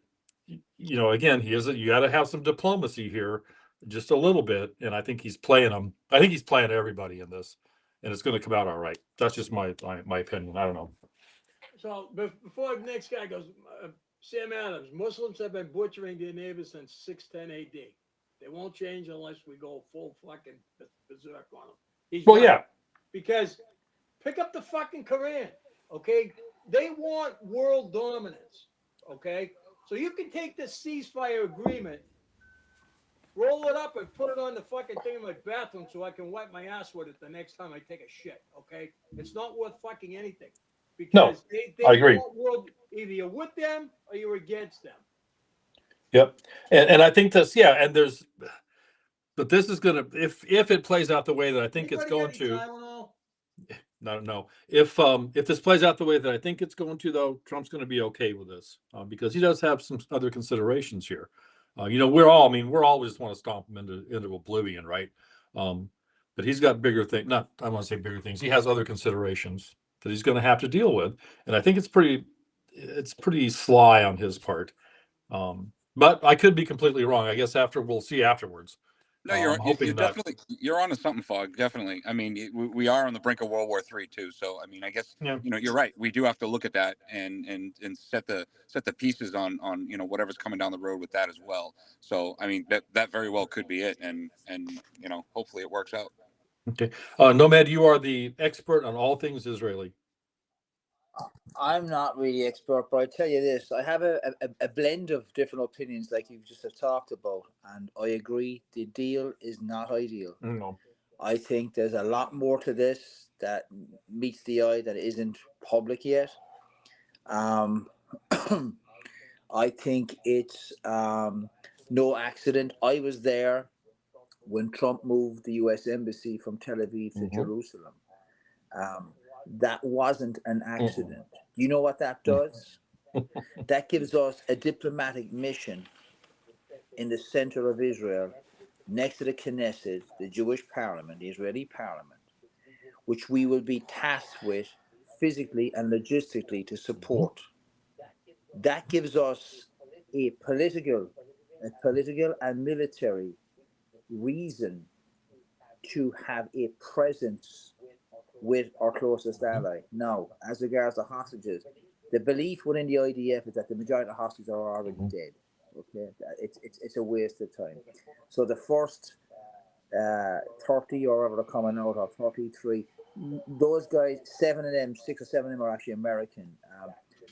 again, you got to have some diplomacy here, just a little bit, and I think he's playing them. I think he's playing everybody in this, and it's going to come out all right. That's just my opinion. I don't know. So before the next guy goes, Sam Adams, Muslims have been butchering their neighbors since 610 AD. They won't change unless we go full fucking berserk on them. Well, yeah. Because pick up the fucking Quran, okay? They want world dominance, okay? So you can take this ceasefire agreement, roll it up, and put it on the fucking thing in my bathroom so I can wipe my ass with it the next time I take a shit, okay? It's not worth fucking anything. Because they I agree. want world, either you're with them or you're against them. Yep. And I think this, and but this is going to, if it plays out the way that I think it's going to. No. If this plays out the way that I think it's going to, though, Trump's going to be okay with this because he does have some other considerations here. We're all just want to stomp him into oblivion, right? But he's got bigger things. Not, I want to say bigger things. He has other considerations that he's going to have to deal with, and I think it's pretty sly on his part. But I could be completely wrong. I guess we'll see afterwards. No, you're onto something, Fog. Definitely. I mean, we are on the brink of World War III too. So, I mean, I guess you're right. We do have to look at that and set the pieces on whatever's coming down the road with that as well. So, I mean, that very well could be it, and hopefully it works out. Okay, Nomad, you are the expert on all things Israeli. I'm not really expert, but I tell you this: I have a blend of different opinions, like you just have talked about, and I agree the deal is not ideal. No. I think there's a lot more to this that meets the eye that isn't public yet. I think it's no accident. I was there when Trump moved the U.S. Embassy from Tel Aviv to Jerusalem. That wasn't an accident. You know what that does? That gives us a diplomatic mission in the center of Israel, next to the Knesset, the Jewish parliament, the Israeli parliament, which we will be tasked with physically and logistically to support. That gives us a political and military reason to have a presence with our closest ally. Now, as regards the hostages, the belief within the IDF is that the majority of the hostages are already dead. Okay, it's a waste of time. So the first 30 or whatever they're coming out of, 33, those guys, 6 or 7 of them are actually American.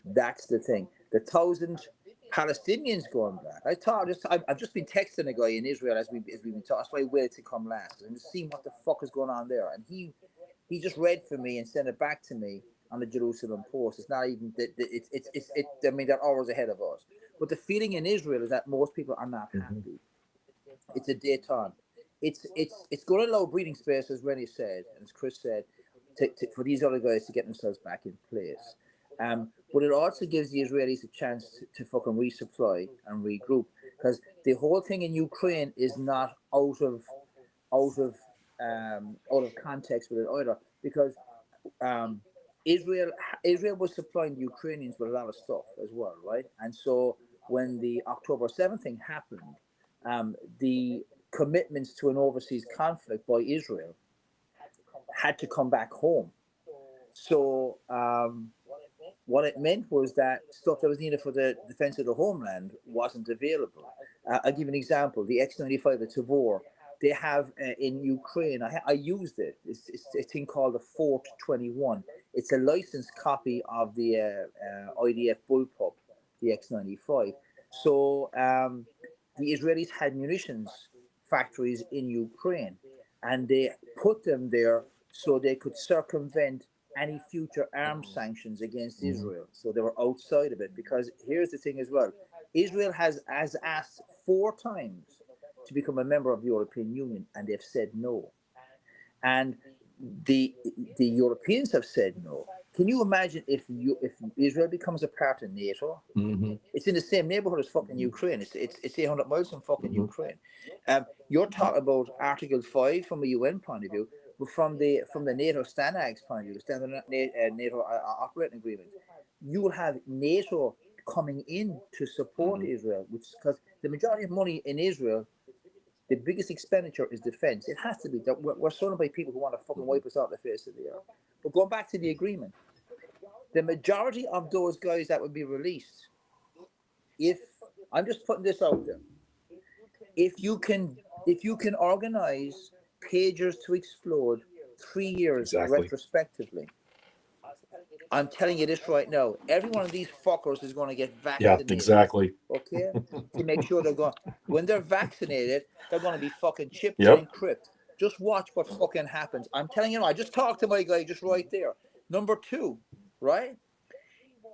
That's the thing. The 1,000 Palestinians going back. I've just been texting a guy in Israel as we've been talking. That's why I waited to come last and just seeing what the fuck is going on there. And he just read for me and sent it back to me on the Jerusalem Post. It's not even I mean, they're hours ahead of us. But the feeling in Israel is that most people are not happy. It's a détente. It's going to allow breathing space, as Rennie said, and as Chris said, for these other guys to get themselves back in place. But it also gives the Israelis a chance to fucking resupply and regroup, because the whole thing in Ukraine is not out of context with it either, because Israel was supplying the Ukrainians with a lot of stuff as well, right? And so when the October 7th thing happened, the commitments to an overseas conflict by Israel had to come back home. So what it meant was that stuff that was needed for the defense of the homeland wasn't available. I'll give you an example. The X-95, the Tavor, they have in Ukraine, I used it. It's a thing called the Fort 21. It's a licensed copy of the IDF bullpup, the X-95. So the Israelis had munitions factories in Ukraine, and they put them there so they could circumvent any future arms sanctions against Israel. So they were outside of it because here's the thing as well. Israel has asked 4 times to become a member of the European Union and they've said no. And the the Europeans have said no. Can you imagine if Israel becomes a part of NATO? Mm-hmm. It's in the same neighborhood as fucking Ukraine. It's 800 miles from fucking Mm-hmm. Ukraine. You're talking about Article 5 from a UN point of view, but from the NATO Stanax point of view, Standard NATO Operating Agreement, you will have NATO coming in to support Israel, which because the majority of money in Israel, the biggest expenditure is defense. It has to be. That we're surrounded by people who want to fucking wipe us off the face of the earth. But going back to the agreement, the majority of those guys that would be released, if I'm just putting this out there, if you can organize pagers to explode 3 years Exactly. retrospectively, I'm telling you this right now, every one of these fuckers is going to get Yeah, vaccinated. exactly. Okay, to make sure they're going. When they're vaccinated, they're going to be fucking chipped Yep. and encrypted. Just watch what fucking happens. I'm telling you, I just talked to my guy just right there. Number two, right?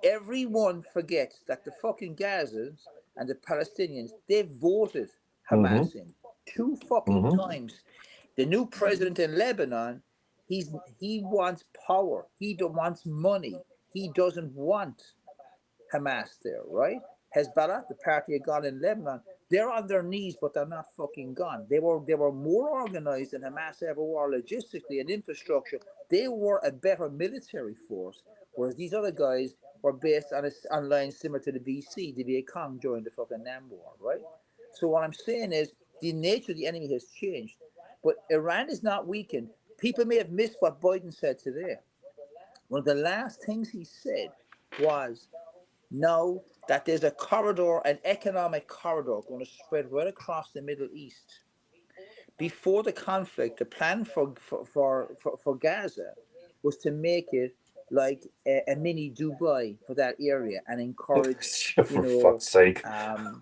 Everyone forgets that the fucking Gazans and the Palestinians, they voted Mm-hmm. Hamas in 2 fucking Mm-hmm. times. The new president in Lebanon, he wants power. He wants money. He doesn't want Hamas there, right? Hezbollah, the party of God in Lebanon, they're on their knees, but they're not fucking gone. They were more organized than Hamas ever were logistically and infrastructure. They were a better military force, whereas these other guys were based on lines similar to the VC, the Viet Cong during the fucking Nam War, right? So what I'm saying is the nature of the enemy has changed, but Iran is not weakened. People may have missed what Biden said today. One of the last things he said was know that there's a corridor, an economic corridor, going to spread right across the Middle East. Before the conflict, the plan for Gaza was to make it like a mini Dubai for that area and encourage, For fuck's sake. um,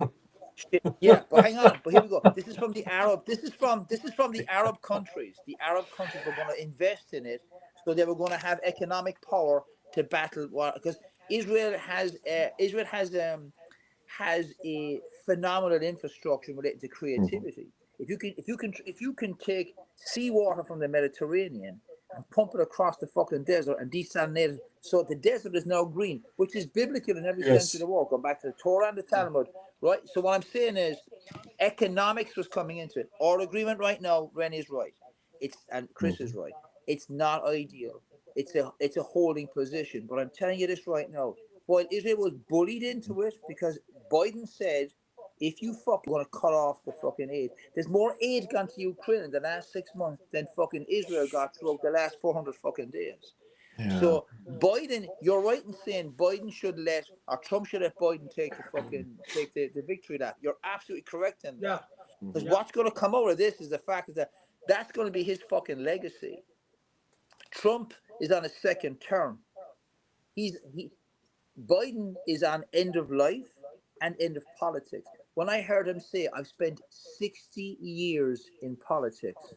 yeah, but hang on. But here we go. This is from the Arab. This is from the Arab countries. The Arab countries were going to invest in it, so they were going to have economic power to battle war. Because Israel has a phenomenal infrastructure related to creativity. If you can take seawater from the Mediterranean and pump it across the fucking desert and desalinate it, so the desert is now green, which is biblical in every sense of Yes. the word. Going back to the Torah and the Talmud, right? So what I'm saying is, economics was coming into it. Our agreement right now, Ren is right. And Chris is right. It's not ideal. It's a holding position. But I'm telling you this right now. While Israel was bullied into it because Biden said, if you fuck, you're gonna cut off the fucking aid. There's more aid gone to Ukraine in the last 6 months than fucking Israel got throughout the last 400 fucking days. Yeah. So Biden, you're right in saying Biden should let, or Trump should let Biden take the victory lap. You're absolutely correct in Yeah. that. Because Yeah. what's going to come out of this is the fact that that's going to be his fucking legacy. Trump is on a second term. Biden is on end of life and end of politics. When I heard him say, I've spent 60 years in politics,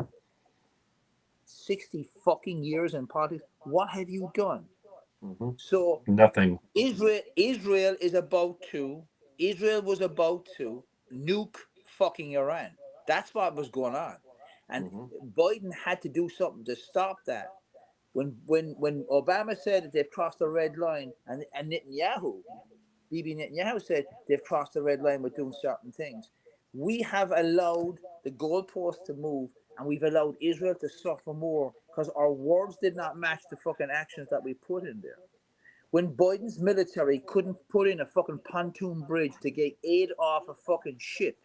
60 fucking years in politics, what have you done? Mm-hmm. So Nothing. Israel was about to nuke fucking Iran. That's what was going on. And Biden had to do something to stop that. When Obama said that they've crossed the red line, and Bibi Netanyahu said they've crossed the red line with doing certain things, we have allowed the goalposts to move, and we've allowed Israel to suffer more because our words did not match the fucking actions that we put in there. When Biden's military couldn't put in a fucking pontoon bridge to get aid off a fucking ship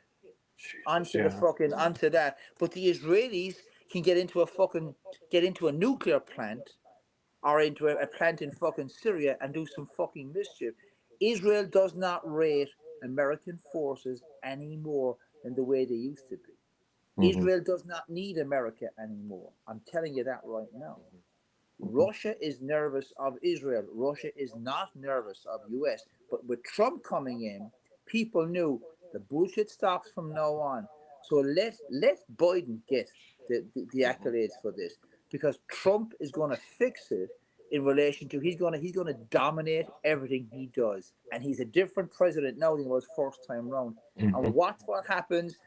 onto the fucking onto that, but the Israelis can get into a nuclear plant or into a plant in fucking Syria and do some fucking mischief. Israel does not rate American forces any more than the way they used to be. Israel does not need America anymore. I'm telling you that right now. Russia is nervous of Israel. Russia is not nervous of US. But with Trump coming in, people knew the bullshit stops from now on. So let Biden get the accolades for this because Trump is going to fix it in relation to he's gonna dominate everything he does, and he's a different president now than he was first time round. And watch what happens.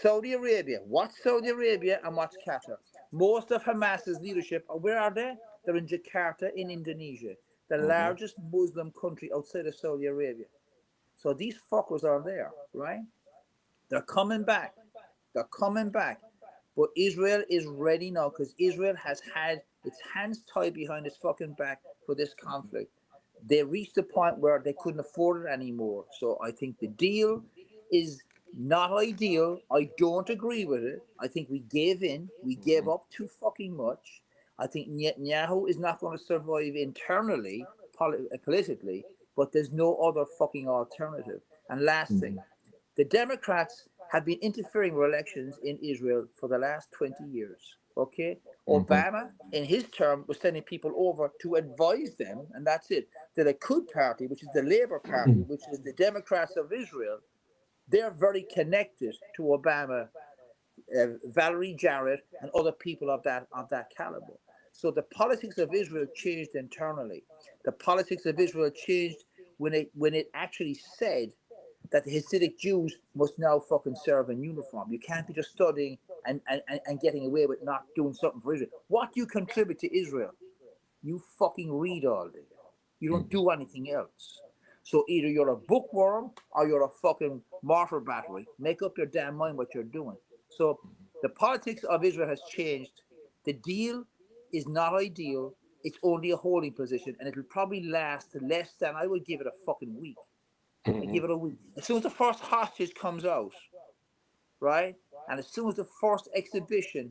Saudi Arabia, what's Saudi Arabia and what's Qatar? Most of Hamas's leadership, where are they? They're in Jakarta in Indonesia, the largest Muslim country outside of Saudi Arabia. So these fuckers are there, right? They're coming back. They're coming back. But Israel is ready now because Israel has had its hands tied behind its fucking back for this conflict. They reached a point where they couldn't afford it anymore. So I think the deal is not ideal. I don't agree with it. I think we gave in. We gave up too fucking much. I think Netanyahu is not going to survive internally, politically, but there's no other fucking alternative. And last thing, the Democrats have been interfering with elections in Israel for the last 20 years. Okay? Obama, in his term, was sending people over to advise them, and that's it. The Likud party, which is the Labour Party, which is the Democrats of Israel, they're very connected to Obama, Valerie Jarrett, and other people of that caliber. So the politics of Israel changed internally. The politics of Israel changed when it actually said that the Hasidic Jews must now fucking serve in uniform. You can't be just studying and getting away with not doing something for Israel. What do you contribute to Israel? You fucking read all day. You don't do anything else. So either you're a bookworm or you're a fucking mortar battery. Make up your damn mind what you're doing. So the politics of Israel has changed. The deal is not ideal. It's only a holding position, and it'll probably last less than, I would give it a fucking week. I give it a week. As soon as the first hostage comes out, right? And as soon as the first exhibition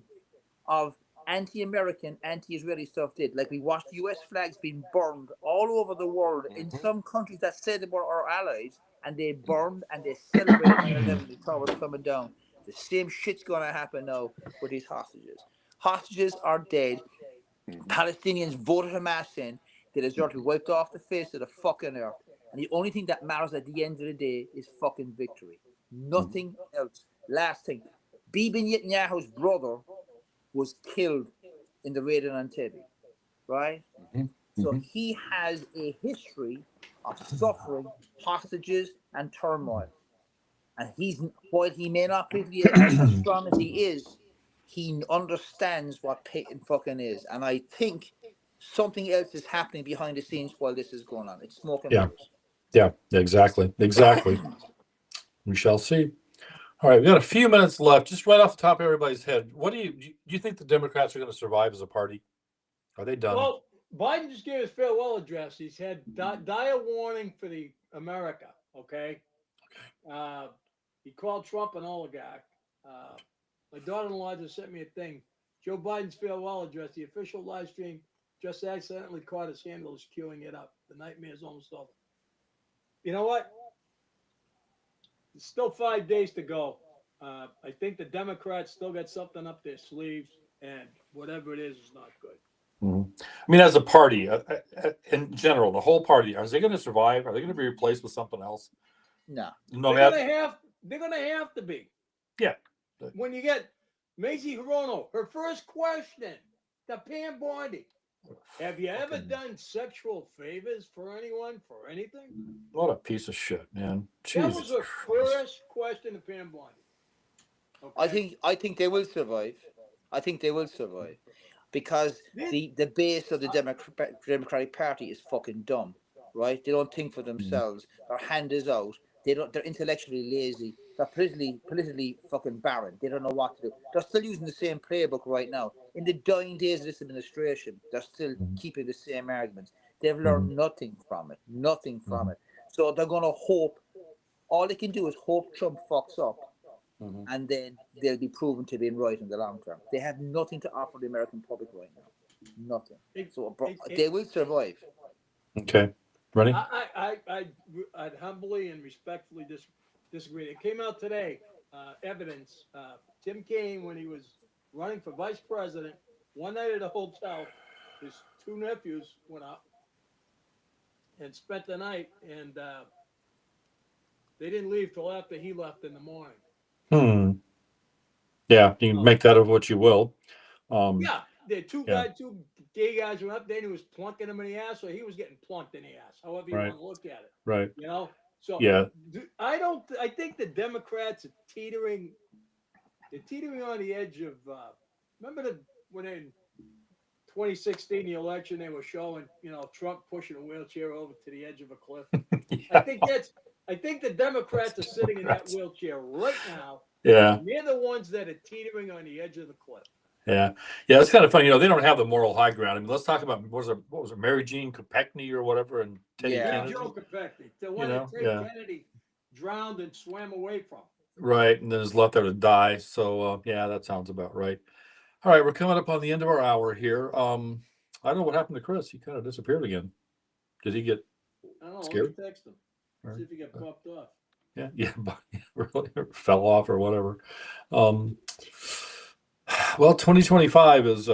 of anti-American, anti-Israeli stuff did, like we watched US flags being burned all over the world in some countries that said they were our allies, and they burned and they celebrated 9/11, the towers coming down. The same shit's going to happen now with these hostages. Hostages are dead. Palestinians voted Hamas in. They deserve to be wiped off the face of the fucking earth. And the only thing that matters at the end of the day is fucking victory. Nothing else. Last thing. Bibi Netanyahu's brother was killed in the raid on Entebbe, right? So he has a history of suffering, hostages, and turmoil. And while he may not be as strong as he is, he understands what Peyton fucking is. And I think something else is happening behind the scenes while this is going on. It's smoke and mirrors. Yeah, exactly. We shall see. All right, we got a few minutes left. Just right off the top of everybody's head, what do you think the Democrats are going to survive as a party? Are they done? Well, Biden just gave his farewell address. He said dire warning for the America. Okay. He called Trump an oligarch. My daughter-in-law just sent me a thing. Joe Biden's farewell address. The official live stream just accidentally caught his handlers queuing it up. The nightmare's almost over. You know what? There's still 5 days to go. I think the Democrats still got something up their sleeves, and whatever it is not good. I mean, as a party, in general, the whole party, are they going to survive? Are they going to be replaced with something else? No. They're gonna have to be. Yeah. When you get Mazie Hirono, her first question to Pam Bondi, have you ever done sexual favors for anyone for anything? What a piece of shit, man. That was her first question to Pam Bondi. Okay? I think they will survive. I think they will survive. Because the base of the Democratic Party is fucking dumb, right? They don't think for themselves. Their hand is out. They're intellectually lazy. They're politically fucking barren. They don't know what to do. They're still using the same playbook right now. In the dying days of this administration, they're still keeping the same arguments. They've learned nothing from it. Nothing from it. So they're gonna hope. All they can do is hope Trump fucks up. And then they'll be proven to be right in the long term. They have nothing to offer the American public right now. Nothing. So they will survive. Okay. Ready? I'd humbly and respectfully disagree. It came out today, evidence. Tim Kaine, when he was running for vice president, one night at a hotel, his two nephews went up and spent the night, and they didn't leave till after he left in the morning. Yeah, you can make that of what you will. Yeah, they're two gay guys went up there and he was plunking them in the ass, or he was getting plunked in the ass, however you Right. want to look at it. Right. You know? So Yeah. I think the Democrats are teetering. They're teetering on the edge of. Remember when in 2016 the election they were showing Trump pushing a wheelchair over to the edge of a cliff. I think the Democrats are sitting in that wheelchair right now. Yeah. And they're the ones that are teetering on the edge of the cliff. Yeah. It's kind of funny. They don't have the moral high ground. I mean, let's talk about what was it, Mary Jean Kopechne or whatever, and Teddy Yeah. Kennedy. Joe Kopechne, the one that Ted Kennedy drowned and swam away from. Right, and then is left there to die. So yeah, that sounds about right. All right, we're coming up on the end of our hour here. I don't know what happened to Chris. He kind of disappeared again. Did he get I don't know. scared? Let me text him. See if he got popped off. Yeah, really fell off or whatever. Well, 2025 is.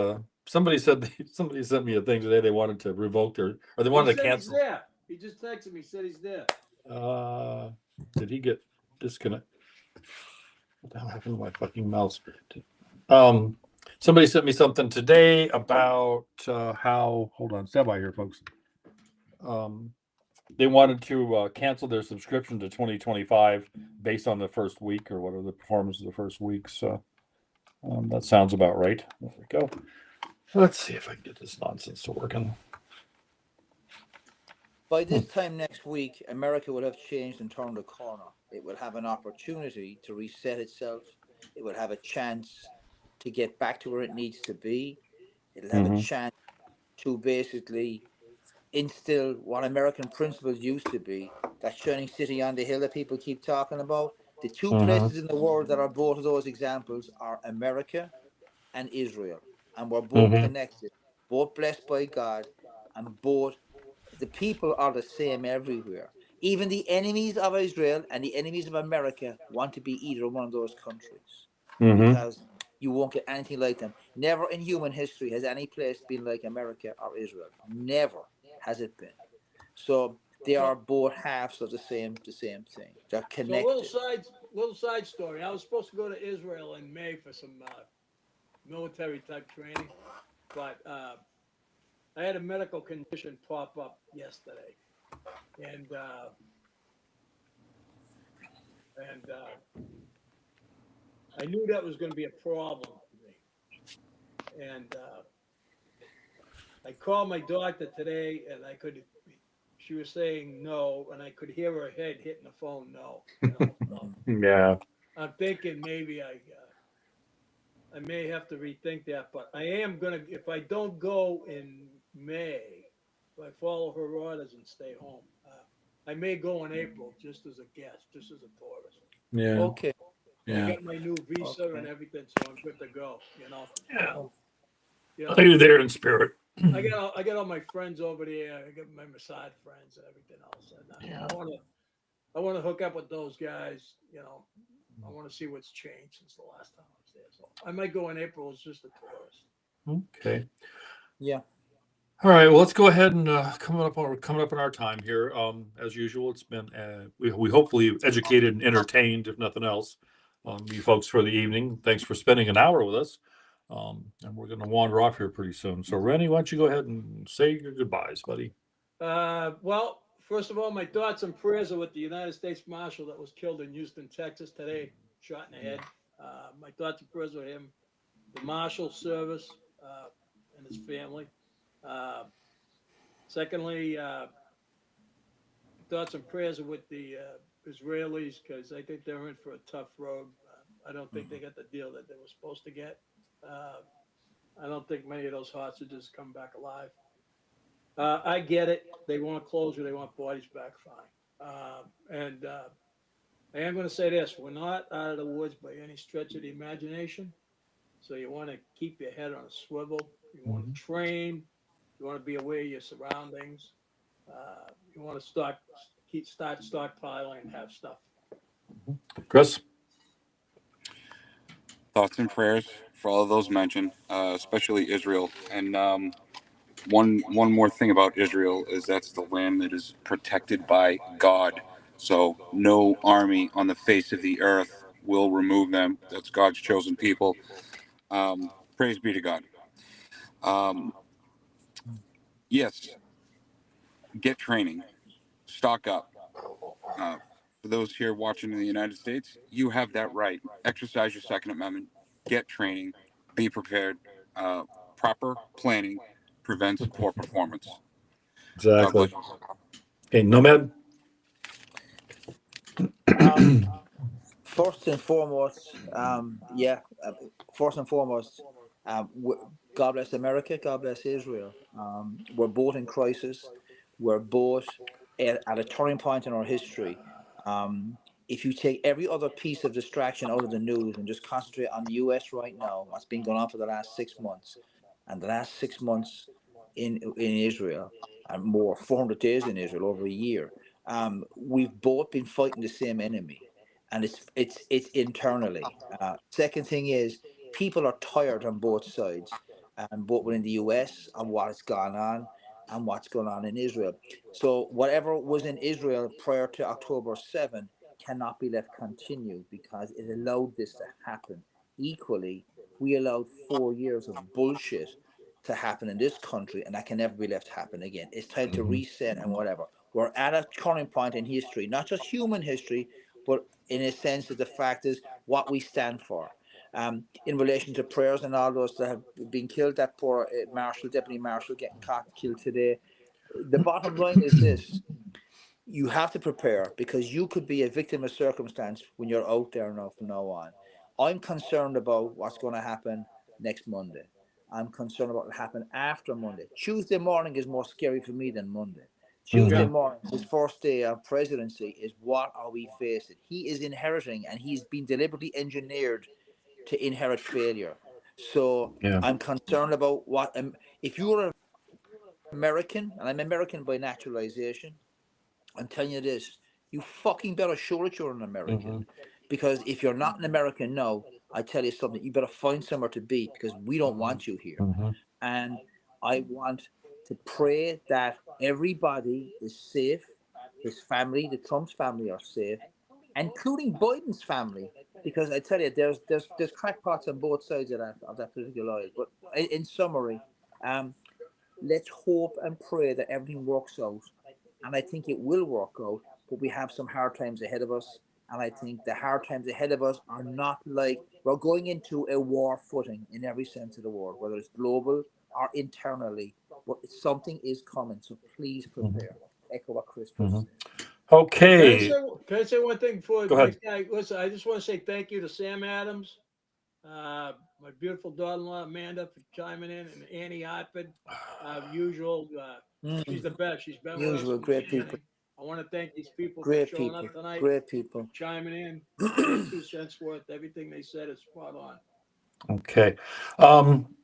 Somebody sent me a thing today. They wanted to revoke or they wanted to cancel. He's there. He just texted me. Said he's there. Did he get disconnected? What the hell happened to my fucking mouse? Somebody sent me something today about how. Hold on, stand by here, folks. They wanted to cancel their subscription to 2025 based on the first week or whatever the performance of the first week. So that sounds about right. There we go. Let's see if I can get this nonsense to working. By this time next week, America will have changed and turned a corner. It will have an opportunity to reset itself. It will have a chance to get back to where it needs to be. It'll have a chance to basically instill what American principles used to be, that shining city on the hill that people keep talking about. The two places in the world that are both of those examples are America and Israel. And we're both connected, both blessed by God, and both the people are the same everywhere. Even the enemies of Israel and the enemies of America want to be either one of those countries because you won't get anything like them. Never in human history has any place been like America or Israel. Never has it been. So they are both halves of the same thing. They're connected. So little side story. I was supposed to go to Israel in May for some military type training, but I had a medical condition pop up yesterday, and I knew that was going to be a problem for me. And I called my doctor today, and she was saying no, and I could hear her head hitting the phone. No, so Yeah. I'm thinking maybe I may have to rethink that, but I am gonna, if I don't go in May, if I follow her orders and stay home, I may go in April just as a guest, just as a tourist. Yeah. Okay. Yeah. I got my new visa and everything, so I'm good to go. Yeah. Are you there in spirit? I got all my friends over there. I got my Mossad friends and everything else, and I want to hook up with those guys. I want to see what's changed since the last time I was there. So I might go in April as just a tourist. Okay. Yeah. All right. Well, let's go ahead and coming up in our time here. As usual, it's been we hopefully educated and entertained, if nothing else, you folks for the evening. Thanks for spending an hour with us. And we're going to wander off here pretty soon. So, Rennie, why don't you go ahead and say your goodbyes, buddy? Well, first of all, my thoughts and prayers are with the United States Marshal that was killed in Houston, Texas today, shot in the head. My thoughts and prayers with him, the Marshal Service, and his family. Secondly, thoughts and prayers are with the Israelis because I think they're in for a tough road. I don't think they got the deal that they were supposed to get. I don't think many of those hostages come back alive. I get it. They want closure. They want bodies back. Fine. And I am going to say this. We're not out of the woods by any stretch of the imagination. So you want to keep your head on a swivel. You want to train. You want to be aware of your surroundings. You want to start stockpiling and have stuff. Chris? Thoughts and prayers for all of those mentioned, especially Israel. And one more thing about Israel is that's the land that is protected by God. So no army on the face of the earth will remove them. That's God's chosen people. Praise be to God. Yes, get training, stock up. For those here watching in the United States, you have that right. Exercise your Second Amendment, get training, be prepared. Proper planning prevents poor performance. God Exactly. bless you. Okay, Nomad. First and foremost, first and foremost, God bless America, God bless Israel. We're both in crisis. We're both at a turning point in our history. Um, if you take every other piece of distraction out of the news and just concentrate on the U.S. right now, what's been going on for the last 6 months, and the last 6 months in Israel, and more 400 days in Israel, over a year, we've both been fighting the same enemy, and it's internally. Second thing is, people are tired on both sides, and both within the US and what's gone on and what's going on in Israel. So whatever was in Israel prior to October 7 cannot be left continue, because it allowed this to happen. Equally, we allowed 4 years of bullshit to happen in this country, and that can never be left happen again. It's time to reset and whatever. We're at a turning point in history, not just human history, but in a sense that the fact is what we stand for. In relation to prayers and all those that have been killed, that poor Marshal, Deputy Marshal getting caught killed today. The bottom line is this: you have to prepare, because you could be a victim of circumstance when you're out there now from now on. I'm concerned about what's going to happen next Monday. I'm concerned about what will happen after Monday. Tuesday morning is more scary for me than Monday. Tuesday Yeah. morning, his first day of presidency, is what are we facing? He is inheriting, and he's been deliberately engineered to inherit failure. So Yeah. I'm concerned about what, if you're an American, and I'm American by naturalization, I'm telling you this: you fucking better show that you're an American. Because if you're not an American now, I tell you something, you better find somewhere to be, because we don't want you here. And I want to pray that everybody is safe, his family, the Trump's family are safe, including Biden's family. Because I tell you, there's crackpots on both sides of that political aisle. But in summary, um, let's hope and pray that everything works out. And I think it will work out, but we have some hard times ahead of us. And I think the hard times ahead of us are not like we're going into a war footing in every sense of the word, whether it's global or internally. But something is coming, so please prepare. Echo what Chris just said. Okay. Can I say one thing before Go the ahead. next guy? Listen, I just want to say thank you to Sam Adams, my beautiful daughter-in-law Amanda for chiming in, and Annie Hartford, usual. She's the best. She's been with us Usual, from the great people, beginning. I want to thank these people for great showing people, up tonight, great people. chiming in, putting their 2 cents worth. Everything they said is spot on. Okay.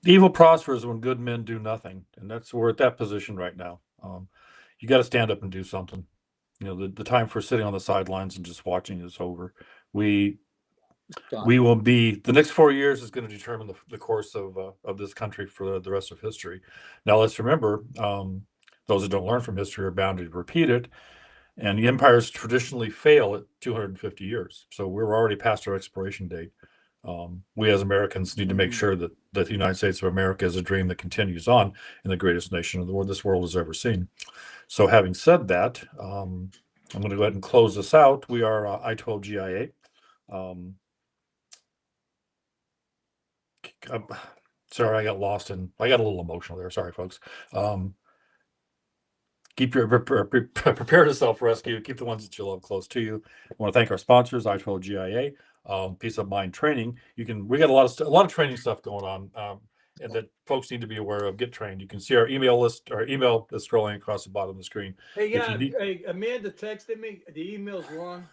Evil prospers when good men do nothing, and we're at that position right now. You got to stand up and do something. You know, the time for sitting on the sidelines and just watching is over. We Done. we will be the next 4 years is going to determine the course of this country for the rest of history. Now let's remember, those that don't learn from history are bound to repeat it. And the empires traditionally fail at 250 years. So we're already past our expiration date. We as Americans need to make sure that the United States of America is a dream that continues on in the greatest nation of the world this world has ever seen. So having said that, I'm going to go ahead and close this out. We are I-12 GIA. Sorry, I got lost and I got a little emotional there. Sorry, folks. Keep your prepare to self-rescue. Keep the ones that you love close to you. I want to thank our sponsors, I-12 GIA, Peace of Mind Training. We got a lot of training stuff going on, and that folks need to be aware of. Get trained. You can see our email list. Our email is scrolling across the bottom of the screen. Hey, If you need, hey, Amanda texted me. The email's wrong.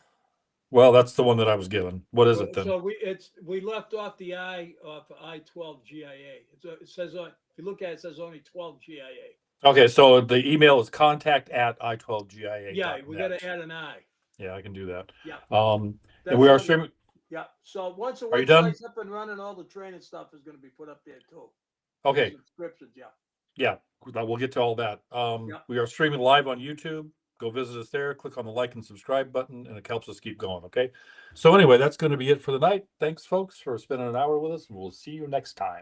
well, that's the one that I was given. What is it then? So we left off the I off I-12 GIA. It says if you look at it, it says only 12 GIA. Okay, so the email is contact@I12GIA.net. Yeah, we got to add an I. Yeah, I can do that. Yeah. And That's we are all. streaming. Yeah. So once the Are you done? website's up and running, all the training stuff is going to be put up there too. Okay. Subscriptions, yeah. Yeah, we'll get to all that. Yeah. We are streaming live on YouTube. Go visit us there. Click on the like and subscribe button, and it helps us keep going. Okay. So anyway, that's going to be it for the night. Thanks, folks, for spending an hour with us. We'll see you next time.